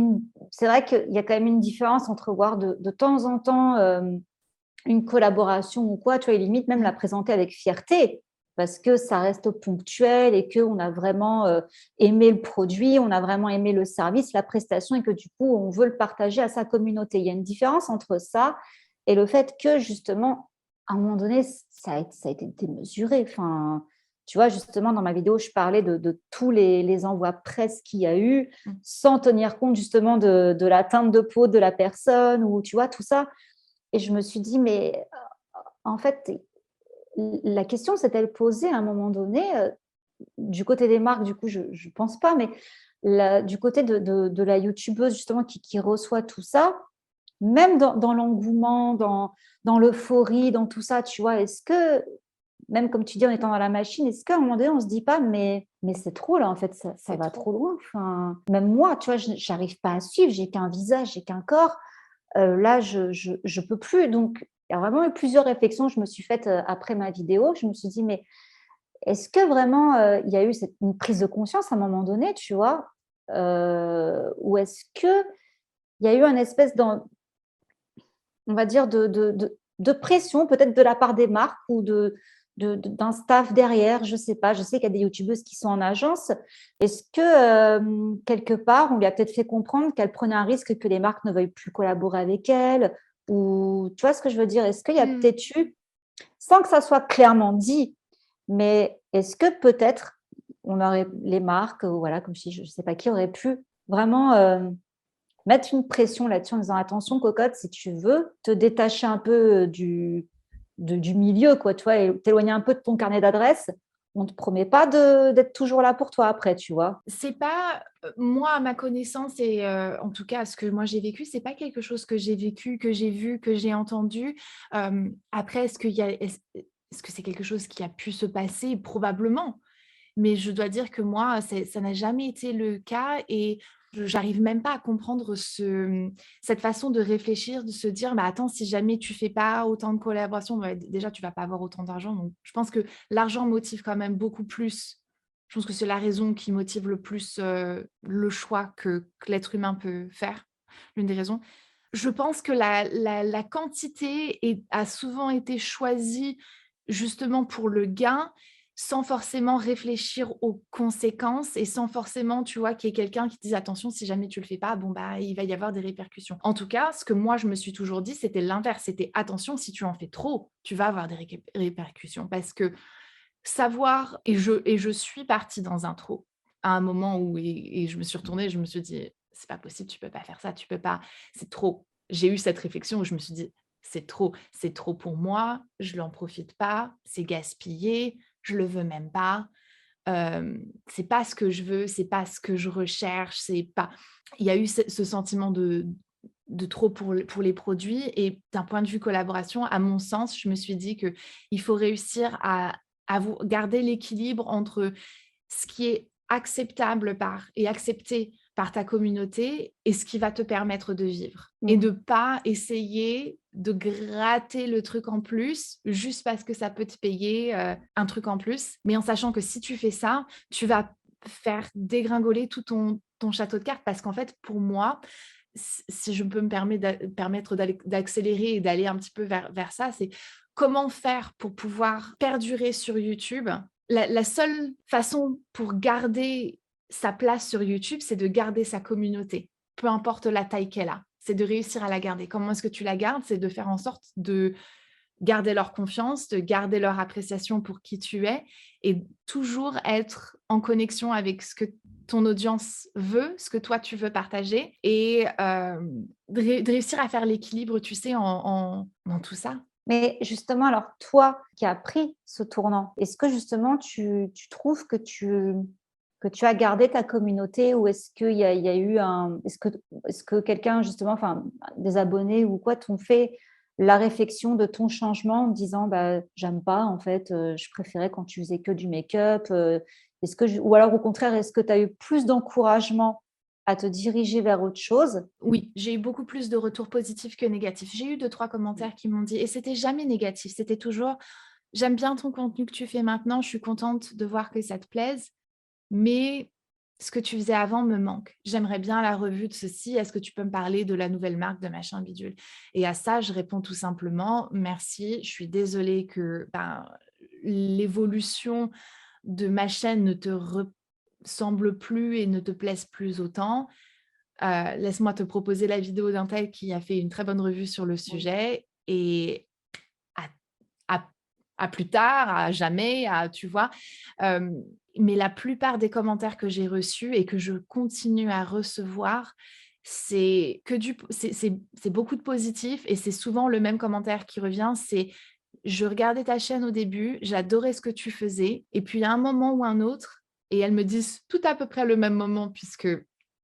c'est vrai qu'il y a quand même une différence entre voir de temps en temps une collaboration ou quoi, tu vois, et limite même la présenter avec fierté, parce que ça reste ponctuel et qu'on a vraiment aimé le produit, on a vraiment aimé le service, la prestation, et que du coup, on veut le partager à sa communauté. Il y a une différence entre ça et le fait que, justement, à un moment donné, ça a été démesuré. Enfin, tu vois, justement, dans ma vidéo, je parlais de tous les envois presse qu'il y a eu, sans tenir compte, justement, de la teinte de peau de la personne, ou tu vois, tout ça. Et je me suis dit, mais en fait, la question s'est-elle posée à un moment donné, du côté des marques, du coup, je ne pense pas, mais du côté de la youtubeuse, justement, qui reçoit tout ça, même dans l'engouement, dans l'euphorie, dans tout ça, tu vois, est-ce que, même comme tu dis, en étant dans la machine, est-ce qu'à un moment donné, on ne se dit pas, mais c'est trop là, en fait, ça va trop loin. Enfin, même moi, tu vois, je n'arrive pas à suivre, j'ai qu'un visage, j'ai qu'un corps. Là, je peux plus. Donc, il y a vraiment eu plusieurs réflexions que je me suis faites après ma vidéo. Je me suis dit, mais est-ce que vraiment il y a eu une prise de conscience à un moment donné, tu vois, ou est-ce que il y a eu un espèce on va dire, de pression, peut-être de la part des marques ou d'un staff derrière, je ne sais pas. Je sais qu'il y a des youtubeuses qui sont en agence. Est-ce que, quelque part, on lui a peut-être fait comprendre qu'elle prenait un risque que les marques ne veuillent plus collaborer avec elle, ou tu vois ce que je veux dire? Est-ce qu'il y a peut-être eu, sans que ça soit clairement dit, mais est-ce que peut-être les marques, voilà, comme je ne sais pas qui, auraient pu vraiment mettre une pression là-dessus en disant attention cocotte, si tu veux te détacher un peu du milieu, quoi, tu vois, et t'éloigner un peu de ton carnet d'adresses, on ne te promet pas d'être toujours là pour toi après, tu vois. C'est pas, moi, à ma connaissance et en tout cas, ce que moi j'ai vécu, c'est pas quelque chose que j'ai vécu, que j'ai vu, que j'ai entendu. Après, est-ce que c'est quelque chose qui a pu se passer? Probablement. Mais je dois dire que moi, ça n'a jamais été le cas et j'arrive même pas à comprendre cette façon de réfléchir, de se dire: «Mais attends, si jamais tu fais pas autant de collaborations, bah, déjà tu vas pas avoir autant d'argent». Donc je pense que l'argent motive quand même beaucoup plus. Je pense que c'est la raison qui motive le plus, le choix que l'être humain peut faire, l'une des raisons. Je pense que la quantité a souvent été choisie justement pour le gain, sans forcément réfléchir aux conséquences et sans forcément, tu vois, qu'il y ait quelqu'un qui dise: «Attention, si jamais tu le fais pas, bon, bah, il va y avoir des répercussions». En tout cas, ce que moi je me suis toujours dit, c'était l'inverse, c'était: «Attention, si tu en fais trop, tu vas avoir des répercussions». Parce que savoir et je suis partie dans un trou à un moment où et je me suis retournée, je me suis dit: «C'est pas possible, tu peux pas faire ça, tu peux pas, c'est trop». J'ai eu cette réflexion où je me suis dit: c'est trop pour moi, je n'en profite pas, c'est gaspillé, je le veux même pas, c'est pas ce que je veux, c'est pas ce que je recherche, c'est pas». Il y a eu ce sentiment de trop pour les produits et d'un point de vue collaboration, à mon sens, je me suis dit que il faut réussir à vous garder l'équilibre entre ce qui est acceptable et accepté par ta communauté et ce qui va te permettre de vivre. Et de pas essayer de gratter le truc en plus juste parce que ça peut te payer un truc en plus, mais en sachant que si tu fais ça, tu vas faire dégringoler tout ton château de cartes parce qu'en fait, pour moi, si je peux me permettre d'accélérer et d'aller un petit peu vers ça, c'est comment faire pour pouvoir perdurer sur YouTube. La seule façon pour garder sa place sur YouTube, c'est de garder sa communauté, peu importe la taille qu'elle a. C'est de réussir à la garder. Comment est-ce que tu la gardes? C'est de faire en sorte de garder leur confiance, de garder leur appréciation pour qui tu es et toujours être en connexion avec ce que ton audience veut, ce que toi tu veux partager et de réussir à faire l'équilibre, tu sais, dans tout ça. Mais justement, alors toi qui as pris ce tournant, est-ce que justement tu trouves que tu as gardé ta communauté, ou est-ce qu'il y a eu est-ce que quelqu'un justement, enfin des abonnés ou quoi, t'ont fait la réflexion de ton changement en disant bah j'aime pas en fait, je préférais quand tu faisais que du make-up, ou alors au contraire, est-ce que tu as eu plus d'encouragement à te diriger vers autre chose. Oui, j'ai eu beaucoup plus de retours positifs que négatifs. J'ai eu 2-3 commentaires qui m'ont dit et c'était jamais négatif, c'était toujours: «J'aime bien ton contenu que tu fais maintenant, je suis contente de voir que ça te plaise, mais ce que tu faisais avant me manque. J'aimerais bien la revue de ceci, est-ce que tu peux me parler de la nouvelle marque de machin bidule?» Et à ça, je réponds tout simplement: «Merci, je suis désolée que, l'évolution de ma chaîne ne te ressemble plus et ne te plaise plus autant. Laisse-moi te proposer la vidéo d'un tel qui a fait une très bonne revue sur le Oui. sujet et à à à plus tard, à jamais, à tu vois?» Hem, mais la plupart des commentaires que j'ai reçus et que je continue à recevoir, c'est que du p c'est beaucoup de positifs et c'est souvent le même commentaire qui revient, c'est: «Je regardais ta chaîne au début, j'adorais ce que tu faisais et puis à un moment ou un autre» et elles me disent tout à peu près le même moment puisque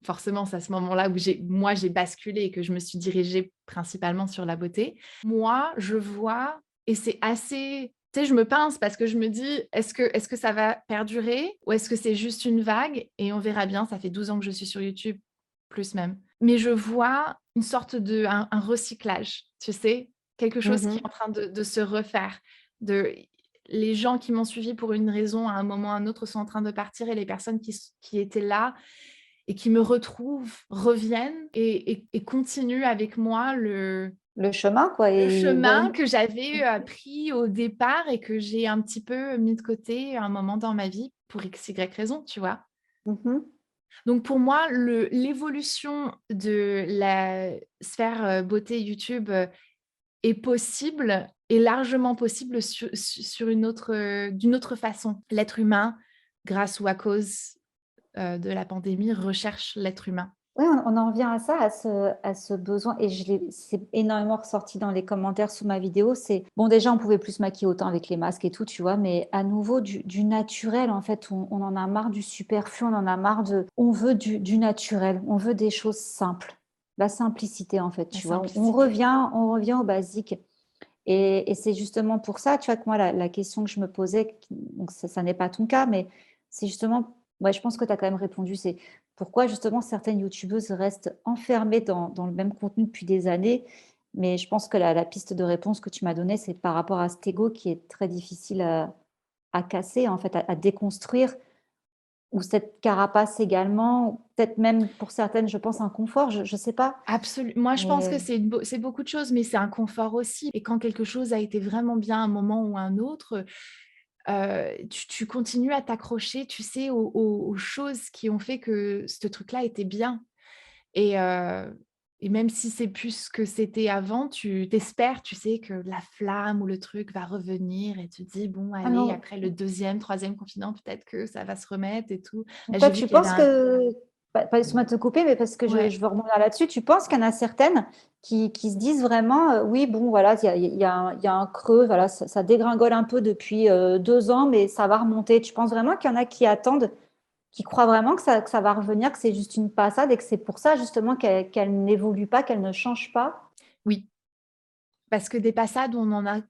forcément, c'est à ce moment-là où j'ai basculé et que je me suis dirigée principalement sur la beauté. Moi, je vois et c'est assez tu sais, je me pince parce que je me dis: «Est-ce que ça va perdurer ou est-ce que c'est juste une vague?» Et on verra bien, ça fait 12 ans que je suis sur YouTube, plus même. Mais je vois une sorte de un recyclage, tu sais? Quelque chose qui est Mhm. en train de se refaire. De les gens qui m'ont suivi pour une raison, à un moment ou à un autre, sont en train de partir et les personnes qui étaient là et qui me retrouvent, reviennent et continuent avec moi Le chemin, quoi. le Et ouais. chemin que j'avais, pris au départ et que j'ai un petit peu mis de côté à un moment dans ma vie pour X, Y raison, tu vois? Mhm. Donc pour moi, l'évolution de la sphère, beauté YouTube, est possible est largement possible sur une autre, d'une autre façon. L'être humain, grâce ou à cause, de la pandémie, recherche l'être humain. Ouais, on en revient à ça, à ce besoin, et c'est énormément ressorti dans les commentaires sous ma vidéo. C'est bon, déjà, on pouvait plus se maquiller autant avec les masques et tout, tu vois, mais à nouveau du naturel, en fait, on en a marre du superflu, on en a marre on veut du naturel, on veut des choses simples, la simplicité, en fait, La tu vois. simplicité. On revient au basique. Et c'est justement pour ça, tu vois, que moi, la question que je me posais, donc ça n'est pas ton cas, mais c'est justement, ouais, je pense que tu as quand même répondu, c'est pourquoi justement certaines youtubeuses restent enfermées dans le même contenu depuis des années. Mais je pense que la piste de réponse que tu m'as donnée, c'est par rapport à cet ego qui est très difficile à casser, en fait, à déconstruire, ou cette carapace également, ou peut-être même pour certaines, je pense, un confort, je ne sais pas. Moi, je pense que Mais c'est beaucoup de choses, mais c'est un confort aussi et quand quelque chose a été vraiment bien à un moment ou à un autre, tu continues à t'accrocher, tu sais, aux choses qui ont fait que ce truc-là était bien et même si c'est plus ce que c'était avant, tu t'espères, tu sais, que la flamme ou le truc va revenir et tu te dis: «Bon ah allez, non, après le deuxième, troisième confinement, peut-être que ça va se remettre et tout». Là, toi, j'ai vu tu qu'il y avait penses un que, pas laisse-moi te couper, mais parce que ouais. je veux rebondir là-dessus, tu penses qu'il y en a certaines qui se disent vraiment, oui, bon, voilà, il y a un creux, voilà, ça dégringole un peu depuis 2 ans, mais ça va remonter. Tu penses vraiment qu'il y en a qui attendent, qui croient vraiment que ça va revenir, que c'est juste une passade et que c'est pour ça justement qu'elle n'évolue pas, qu'elle ne change pas? Oui, parce que des passades, on en a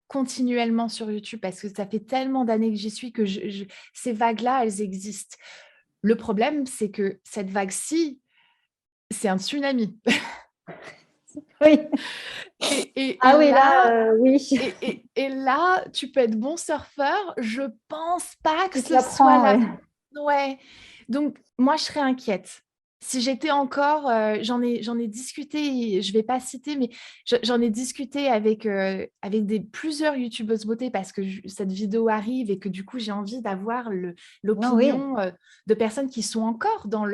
continuellement sur YouTube parce que ça fait tellement d'années que j'y suis que ces vagues-là, elles existent. Le problème, c'est que cette vague-ci, c'est un tsunami. Oui. Et Ah oui, là, là, oui, et là, tu peux être bon surfeur, je pense pas que tu te ce la soit prends, la ouais. ouais, donc moi, je serais inquiète. Si j'étais encore, j'en ai discuté, je vais pas citer, mais j'en ai discuté avec plusieurs youtubeuses beauté parce que cette vidéo arrive et que du coup, j'ai envie d'avoir Non, oui, l'opinion, de personnes qui sont encore dans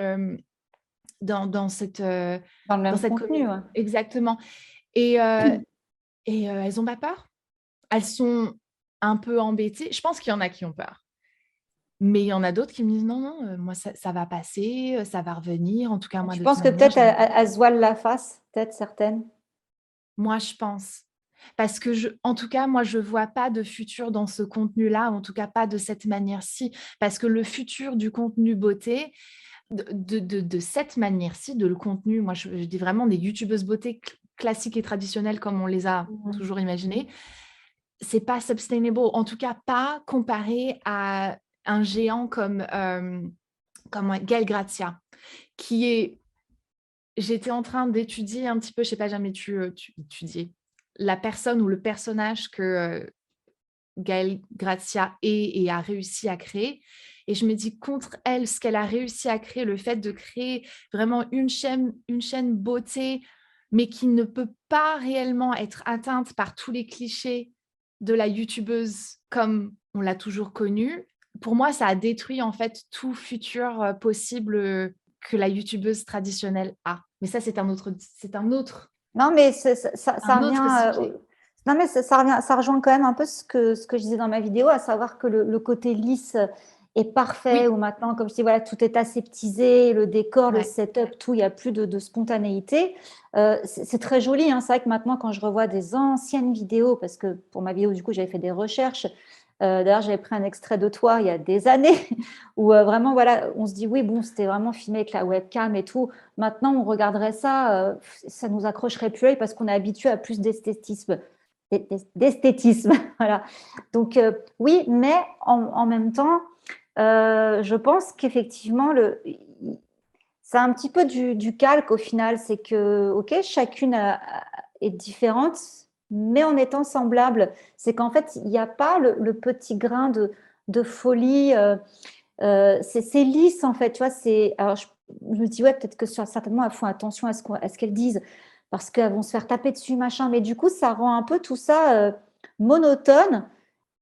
cette, dans le dans même cette contenu, communauté. ouais. Exactement et elles ont pas peur. Elles sont un peu embêtées. Je pense qu'il y en a qui ont peur. Mais il y en a d'autres qui me disent: «Non, non, moi ça va passer, ça va revenir. En tout cas, moi, Tu de toute penses que manière, peut-être j'aime bien». elles se voilent la face, peut-être certaines? Moi, je pense. Parce que en tout cas, moi, je vois pas de futur dans ce contenu-là, en tout cas pas de cette manière-ci. Parce que le futur du contenu beauté, de cette manière-ci, de le contenu, moi, je dis vraiment des youtubeuses beauté classiques et traditionnelles comme on les a Mmh. toujours imaginées, c'est pas sustainable. En tout cas, pas comparé à un géant comme Gaël Grazia, qui est j'étais en train d'étudier un petit peu, je sais pas, jamais tu étudier la personne ou le personnage que, Gaël Grazia est et a réussi à créer et je me dis contre elle, ce qu'elle a réussi à créer, le fait de créer vraiment une chaîne beauté, mais qui ne peut pas réellement être atteinte par tous les clichés de la youtubeuse comme on l'a toujours connue. Pour moi, ça a détruit en fait tout futur, possible, que la youtubeuse traditionnelle a. Mais ça, Non, mais ça un autre revient. sujet. Non, mais ça revient, ça rejoint quand même un peu ce que je disais dans ma vidéo, à savoir que le côté lisse est parfait, Oui, où maintenant, comme je dis, voilà, tout est aseptisé, le décor, le ouais. setup, tout, il n'y a plus de spontanéité. C'est très joli, hein. C'est vrai que maintenant, quand je revois des anciennes vidéos, parce que pour ma vidéo, du coup, j'avais fait des recherches. D'ailleurs, j'avais pris un extrait de toi il y a des années, où vraiment, voilà, on se dit, oui, bon, c'était vraiment filmé avec la webcam et tout. Maintenant, on regarderait ça, ça nous accrocherait plus l'œil parce qu'on est habitué à plus d'esthétisme. Voilà. Donc, oui, mais en même temps, je pense qu'effectivement, c'est un petit peu du calque au final. C'est que, OK, chacune est différente, mais en étant semblable. C'est qu'en fait, il n'y a pas le petit grain de folie. C'est lisse, en fait. Tu vois, alors, je me dis, ouais, peut-être que certainement, elles font attention à ce qu'elles disent parce qu'elles vont se faire taper dessus, machin. Mais du coup, ça rend un peu tout ça monotone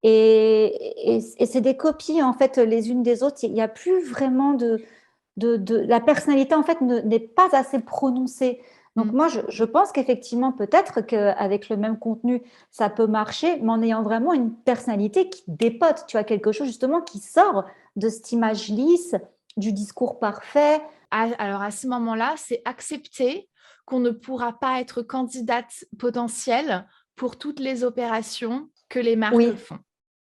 et c'est des copies, en fait, les unes des autres. Il n'y a plus vraiment la personnalité, en fait, n'est pas assez prononcée. Donc, Mmh. moi, je pense qu'effectivement, peut-être qu'avec le même contenu, ça peut marcher, mais en ayant vraiment une personnalité qui dépote, tu vois, quelque chose justement qui sort de cette image lisse, du discours parfait. Alors à ce moment-là, c'est accepter qu'on ne pourra pas être candidate potentielle pour toutes les opérations que les marques Oui, font.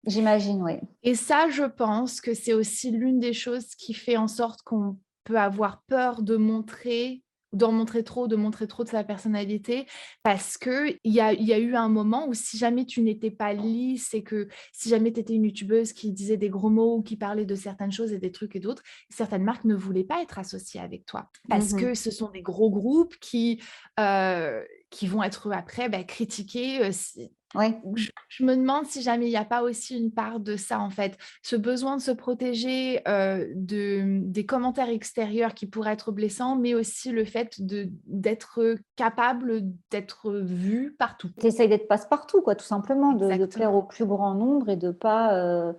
j'imagine, oui. Et ça, je pense que c'est aussi l'une des choses qui fait en sorte qu'on peut avoir peur d'en montrer trop, de montrer trop de sa personnalité, parce qu'il y a eu un moment où si jamais tu n'étais pas lisse et que si jamais tu étais une youtubeuse qui disait des gros mots ou qui parlait de certaines choses et des trucs et d'autres, certaines marques ne voulaient pas être associées avec toi. Parce Mhm. que ce sont des gros groupes qui vont être après critiqués Oui. je me demande si jamais il n'y a pas aussi une part de ça, en fait. Ce besoin de se protéger des commentaires extérieurs qui pourraient être blessants, mais aussi le fait d'être capable d'être vu partout. Tu essayes d'être passe-partout, quoi, tout simplement, de plaire Exactement. au plus grand nombre et de pas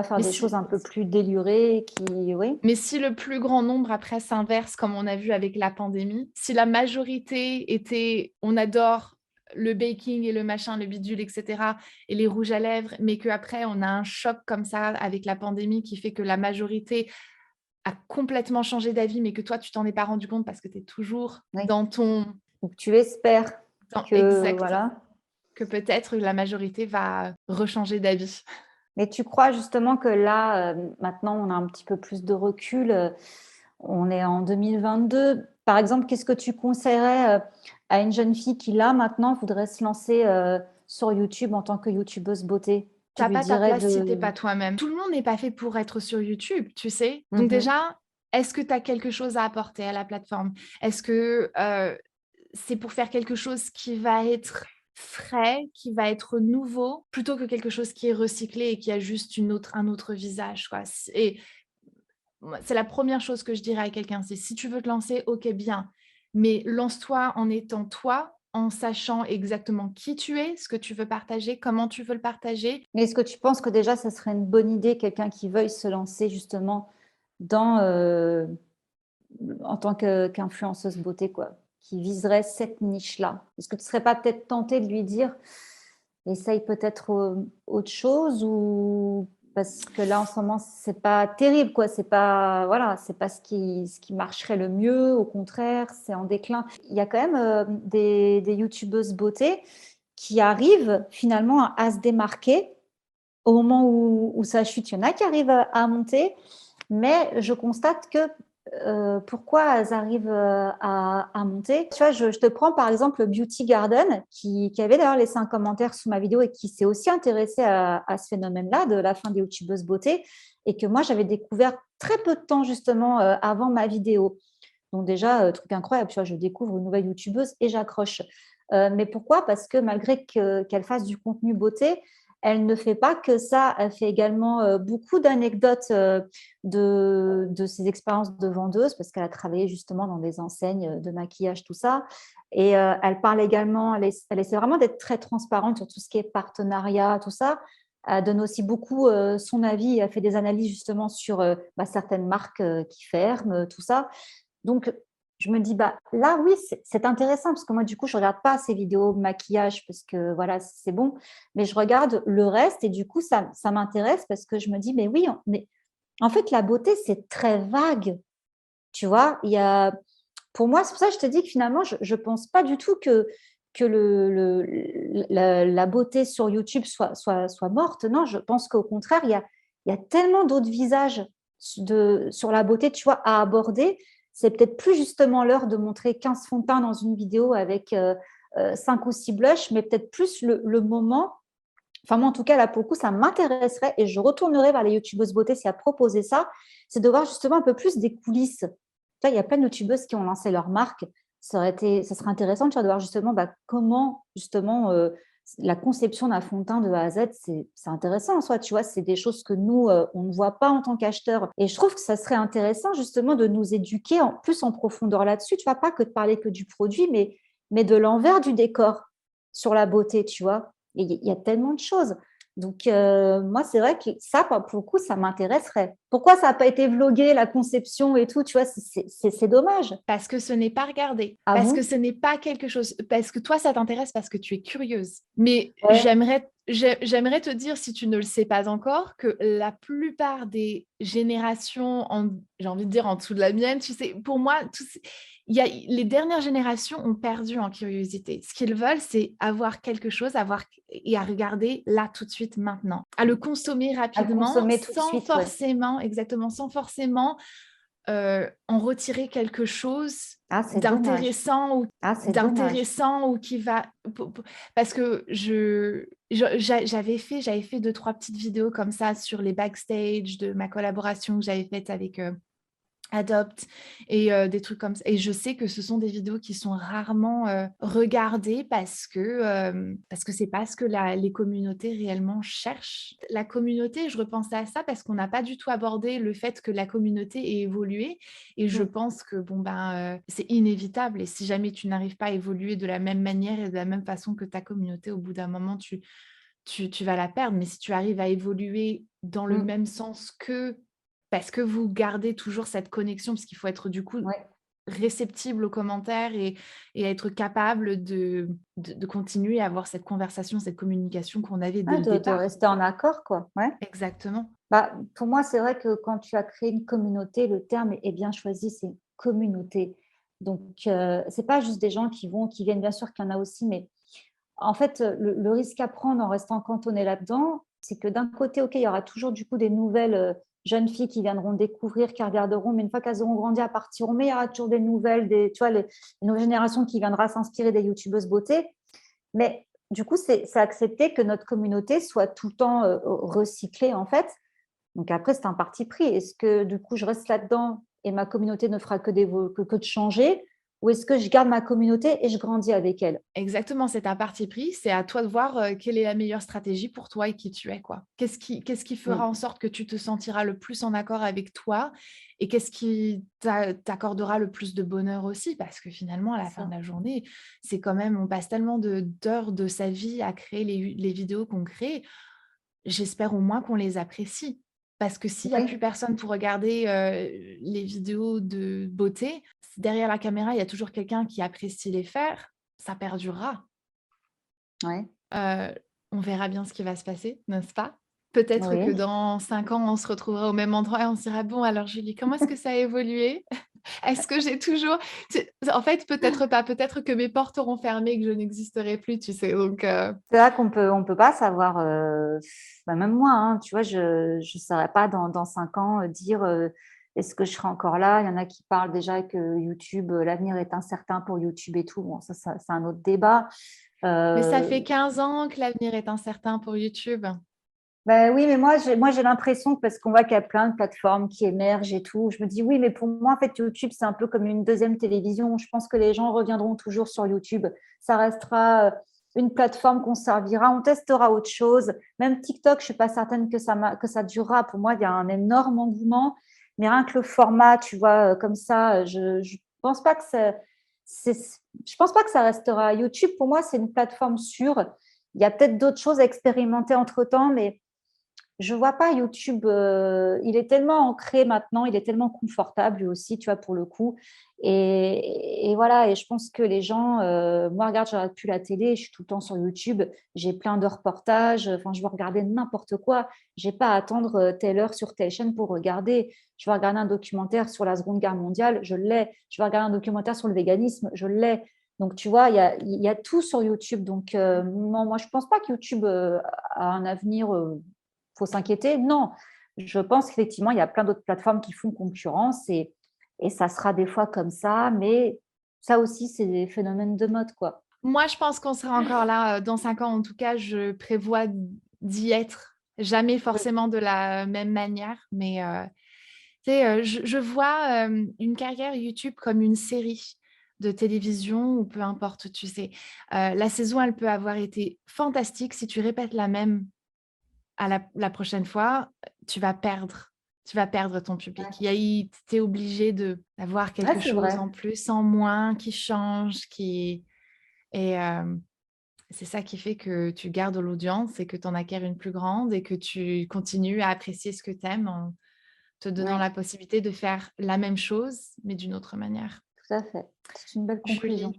faire Mais des choses si, un peu plus délurées oui. mais si le plus grand nombre après s'inverse, comme on a vu avec la pandémie, si la majorité était on adore le baking et le machin, le bidule, etc., et les rouges à lèvres, mais qu'après on a un choc comme ça avec la pandémie qui fait que la majorité a complètement changé d'avis, mais que toi, tu t'en es pas rendu compte parce que tu es toujours Oui. dans ton Donc tu espères que exact, voilà. que peut-être la majorité va rechanger d'avis. Mais tu crois justement que là, maintenant, on a un petit peu plus de recul. On est en 2022. Par exemple, qu'est-ce que tu conseillerais à une jeune fille qui, là, maintenant, voudrait se lancer sur YouTube en tant que youtubeuse beauté? Tu Tu as lui pas ta dirais place si tu es de... pas toi-même. Tout le monde n'est pas fait pour être sur YouTube, tu sais? Donc Mhm. déjà, est-ce que tu as quelque chose à apporter à la plateforme? Est-ce que, c'est pour faire quelque chose qui va être frais, qui va être nouveau, plutôt que quelque chose qui est recyclé et qui a juste un autre visage, quoi? Et moi, c'est la première chose que je dirais à quelqu'un, c'est si tu veux te lancer, OK, bien, mais lance-toi en étant toi, en sachant exactement qui tu es, ce que tu veux partager, comment tu veux le partager. Mais est-ce que tu penses que déjà, ça serait une bonne idée, quelqu'un qui veuille se lancer justement dans, en tant qu'influenceuse beauté, quoi, qui viserait cette niche-là? Est-ce que tu ne serais pas peut-être tenté de lui dire, essaye peut-être autre chose ou parce que là en ce moment c'est pas terrible quoi, c'est pas voilà, c'est pas ce qui marcherait le mieux, au contraire, c'est en déclin. Il y a quand même des youtubeuses beauté qui arrivent finalement à se démarquer au moment où ça chute. Il y en a qui arrivent à monter, mais je constate que pourquoi elles arrivent à monter. Tu vois, je te prends par exemple le Beauty Garden, qui avait d'ailleurs laissé un commentaire sous ma vidéo et qui s'est aussi intéressé à ce phénomène-là de la fin des youtubeuses beauté et que moi, j'avais découvert très peu de temps justement avant ma vidéo. Donc déjà, truc incroyable, tu vois, je découvre une nouvelle youtubeuse et j'accroche. Mais pourquoi? Parce que malgré qu'elle fasse du contenu beauté, elle ne fait pas que ça. Elle fait également beaucoup d'anecdotes de ses expériences de vendeuse, parce qu'elle a travaillé justement dans des enseignes de maquillage, tout ça. Et elle parle également, elle essaie vraiment d'être très transparente sur tout ce qui est partenariat, tout ça. Elle donne aussi beaucoup son avis. Elle fait des analyses justement sur certaines marques qui ferment, tout ça. Donc, je me dis, bah, là, oui, c'est intéressant parce que moi, du coup, je ne regarde pas ces vidéos maquillage parce que voilà, c'est bon, mais je regarde le reste et du coup, ça m'intéresse parce que je me dis, mais oui, mais en fait, la beauté, c'est très vague, tu vois. Pour moi, c'est pour ça que je te dis que finalement, je ne pense pas du tout que la beauté sur YouTube soit morte. Non, je pense qu'au contraire, il y a tellement d'autres visages sur la beauté, tu vois, à aborder. C'est peut-être plus justement l'heure de montrer 15 fonds de teint dans une vidéo avec 5 ou 6 blushs, mais peut-être plus le moment. Enfin, moi, en tout cas, là, pour le coup, ça m'intéresserait et je retournerai vers les youtubeuses beauté si elles proposaient ça. C'est de voir justement un peu plus des coulisses. Tu vois, il y a plein de youtubeuses qui ont lancé leur marque. Ça serait intéressant, tu vois, de voir justement comment, justement, la conception d'un fond de teint de A à Z, c'est intéressant en soi, tu vois, c'est des choses que nous, on ne voit pas en tant qu'acheteurs. Et je trouve que ça serait intéressant justement de nous éduquer plus en profondeur là-dessus, tu vois, pas que de parler que du produit, mais de l'envers du décor sur la beauté, tu vois. Et il y a tellement de choses. Donc, moi, c'est vrai que ça, pour le coup, ça m'intéresserait. Pourquoi ça n'a pas été vlogué, la conception et tout, tu vois, c'est dommage. Parce que ce n'est pas regardé, Ah parce bon? que ce n'est pas quelque chose, parce que toi, ça t'intéresse parce que tu es curieuse. Mais Ouais. j'aimerais te dire, si tu ne le sais pas encore, que la plupart des générations, j'ai envie de dire en dessous de la mienne, tu sais, pour moi, les dernières générations ont perdu en curiosité. Ce qu'ils veulent, c'est avoir quelque chose, et à regarder là tout de suite maintenant, à le consommer À le rapidement, consommer tout de suite, ouais. sans forcément en retirer quelque chose Ah, c'est dommage. d'intéressant Ah, c'est dommage. ou qui va parce que j'avais fait deux trois petites vidéos comme ça sur les backstage de ma collaboration que j'avais faite avec Adopt et des trucs comme ça. Et je sais que ce sont des vidéos qui sont rarement regardées parce que c'est pas ce que les communautés réellement cherchent. La communauté, je repensais à ça parce qu'on n'a pas du tout abordé le fait que la communauté ait évolué. Et je Mm. pense que c'est inévitable. Et si jamais tu n'arrives pas à évoluer de la même manière et de la même façon que ta communauté, au bout d'un moment, tu vas la perdre. Mais si tu arrives à évoluer dans le Mm. même sens parce que vous gardez toujours cette connexion, parce qu'il faut être du coup Ouais. réceptible aux commentaires et être capable de continuer à avoir cette conversation, cette communication qu'on avait dès Ah, le de départ. rester en accord, quoi. Ouais. Exactement. Pour moi, c'est vrai que quand tu as créé une communauté, le terme est bien choisi, c'est une communauté. Donc, c'est pas juste des gens qui viennent, bien sûr qu'il y en a aussi, mais en fait, le risque à prendre en restant cantonné là-dedans, c'est que d'un côté, OK, il y aura toujours du coup des nouvelles jeunes filles qui viendront découvrir, qui regarderont, mais une fois qu'elles auront grandi, elles partiront, mais il y aura toujours des nouvelles, tu vois, les nouvelles générations qui viendront s'inspirer des youtubeuses beauté. Mais du coup, c'est accepter que notre communauté soit tout le temps recyclée, en fait. Donc après, c'est un parti pris. Est-ce que du coup, je reste là-dedans et ma communauté ne fera que de changer, ou est-ce que je garde ma communauté et je grandis avec elle? Exactement, c'est un parti pris. C'est à toi de voir quelle est la meilleure stratégie pour toi et qui tu es, quoi. Qu'est-ce qui fera Mm. en sorte que tu te sentiras le plus en accord avec toi et qu'est-ce qui t'accordera le plus de bonheur aussi? Parce que finalement, à la fin de Ça. la journée, c'est quand même, on passe tellement d'heures de sa vie à créer les vidéos qu'on crée. J'espère au moins qu'on les apprécie. Parce que s'il n'y a Oui, plus personne pour regarder les vidéos de beauté, derrière la caméra, il y a toujours quelqu'un qui apprécie les faire, ça perdurera. ouais, Heu, on verra bien ce qui va se passer, n'est-ce pas? Peut-être que oui. dans 5 ans, on se retrouvera au même endroit et on se dira: «Bon alors Julie, comment est-ce que ça a évolué? Est-ce que j'ai toujours» en fait, peut-être pas, peut-être que mes portes auront fermé et que je n'existerai plus, tu sais? Donc C'est vrai qu'on peut pas savoir, même moi, hein, tu vois, je ne saurais pas dans 5 ans dire est-ce que je serai encore là? Il y en a qui parlent déjà que YouTube, l'avenir est incertain pour YouTube et tout. Bon, ça c'est un autre débat. Mais ça Euh, fait 15 ans que l'avenir est incertain pour YouTube. Ben oui, mais moi j'ai l'impression que parce qu'on voit qu'il y a plein de plateformes qui émergent et tout, je me dis oui, mais pour moi, en fait, YouTube, c'est un peu comme une deuxième télévision. Je pense que les gens reviendront toujours sur YouTube. Ça restera une plateforme qu'on servira. On testera autre chose. Même TikTok, je suis pas certaine que ça durera. Pour moi, il y a un énorme engouement. Mais rien que le format, tu vois, comme ça, je pense pas que je pense pas que ça restera. YouTube, pour moi, c'est une plateforme sûre. Il y a peut-être d'autres choses à expérimenter entre-temps, mais je vois pas YouTube. Il est tellement ancré maintenant, il est tellement confortable lui aussi, tu vois, pour le coup. Et voilà, et je pense que les gens, moi, regarde, je regarde plus la télé, je suis tout le temps sur YouTube, j'ai plein de reportages, enfin, je vais regarder n'importe quoi. J'ai pas à attendre telle heure sur telle chaîne pour regarder. Je vais regarder un documentaire sur la Seconde Guerre mondiale, je l'ai. Je vais regarder un documentaire sur le véganisme, je l'ai. Donc, tu vois, il y a tout sur YouTube. Donc, moi, je pense pas que YouTube a un avenir. Faut s'inquiéter. Non, je pense qu'effectivement, il y a plein d'autres plateformes qui font concurrence et ça sera des fois comme ça, mais ça aussi, c'est des phénomènes de mode, quoi. Moi, je pense qu'on sera encore là dans 5 ans. En tout cas, je prévois d'y être. Jamais Oui. forcément de la même manière, mais tu sais, je vois une carrière YouTube comme une série de télévision ou peu importe, tu sais. La saison, elle peut avoir été fantastique. Si tu répètes la même à la prochaine fois, tu vas perdre. Tu vas perdre ton public. Tu es obligé d'avoir Ouais, quelque c'est chose vrai. en plus, en moins, qui change, qui... Et c'est ça qui fait que tu gardes l'audience et que tu en acquiers une plus grande et que tu continues à apprécier ce que tu aimes en te donnant Oui, la possibilité de faire la même chose, mais d'une autre manière. tout à fait. C'est une belle conclusion.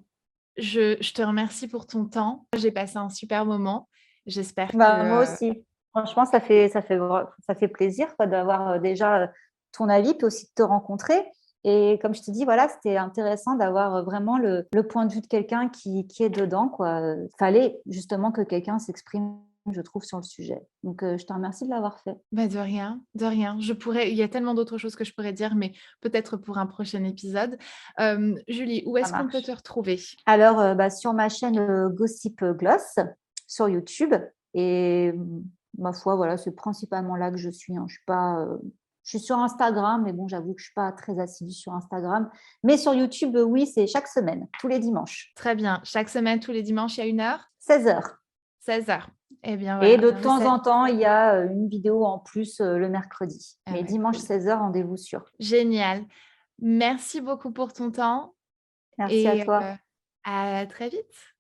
Julie, je te remercie pour ton temps. J'ai passé un super moment. J'espère que... Bah, moi aussi. Franchement, ça fait plaisir quoi, d'avoir déjà ton avis, puis aussi de te rencontrer. Et comme je te dis, voilà, c'était intéressant d'avoir vraiment le point de vue de quelqu'un qui est dedans, quoi. Fallait justement que quelqu'un s'exprime, je trouve, sur le sujet. Donc, je te remercie de l'avoir fait. Bah, de rien, de rien. Il y a tellement d'autres choses que je pourrais dire, mais peut-être pour un prochain épisode. Julie, où Ça est-ce qu'on peut te marche. retrouver? Alors, bah, sur ma chaîne Gossip Gloss sur YouTube. Et ma foi, voilà, c'est principalement là que je suis. Hein. Je suis pas, je suis sur Instagram, mais bon, j'avoue que je suis pas très assidue sur Instagram. Mais sur YouTube, oui, c'est chaque semaine, tous les dimanches, Très bien. Chaque semaine, tous les dimanches, il y a 1 heure, 16h. 16 heures. Eh bien, Et voilà. de Vous temps savez. en temps, il y a une vidéo en plus le mercredi. Ah Mais bah, dimanche cool. 16h, rendez-vous sûr. Génial. Merci beaucoup pour ton temps Merci à et toi. à très vite.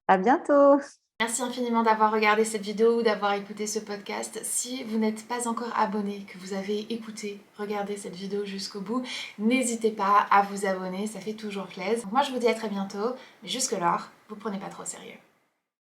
À bientôt. Merci infiniment d'avoir regardé cette vidéo ou d'avoir écouté ce podcast. Si vous n'êtes pas encore abonné, que vous avez écouté, regardé cette vidéo jusqu'au bout, n'hésitez pas à vous abonner, ça fait toujours plaisir. Donc moi je vous dis à très bientôt, mais jusque-là, vous prenez pas trop au sérieux.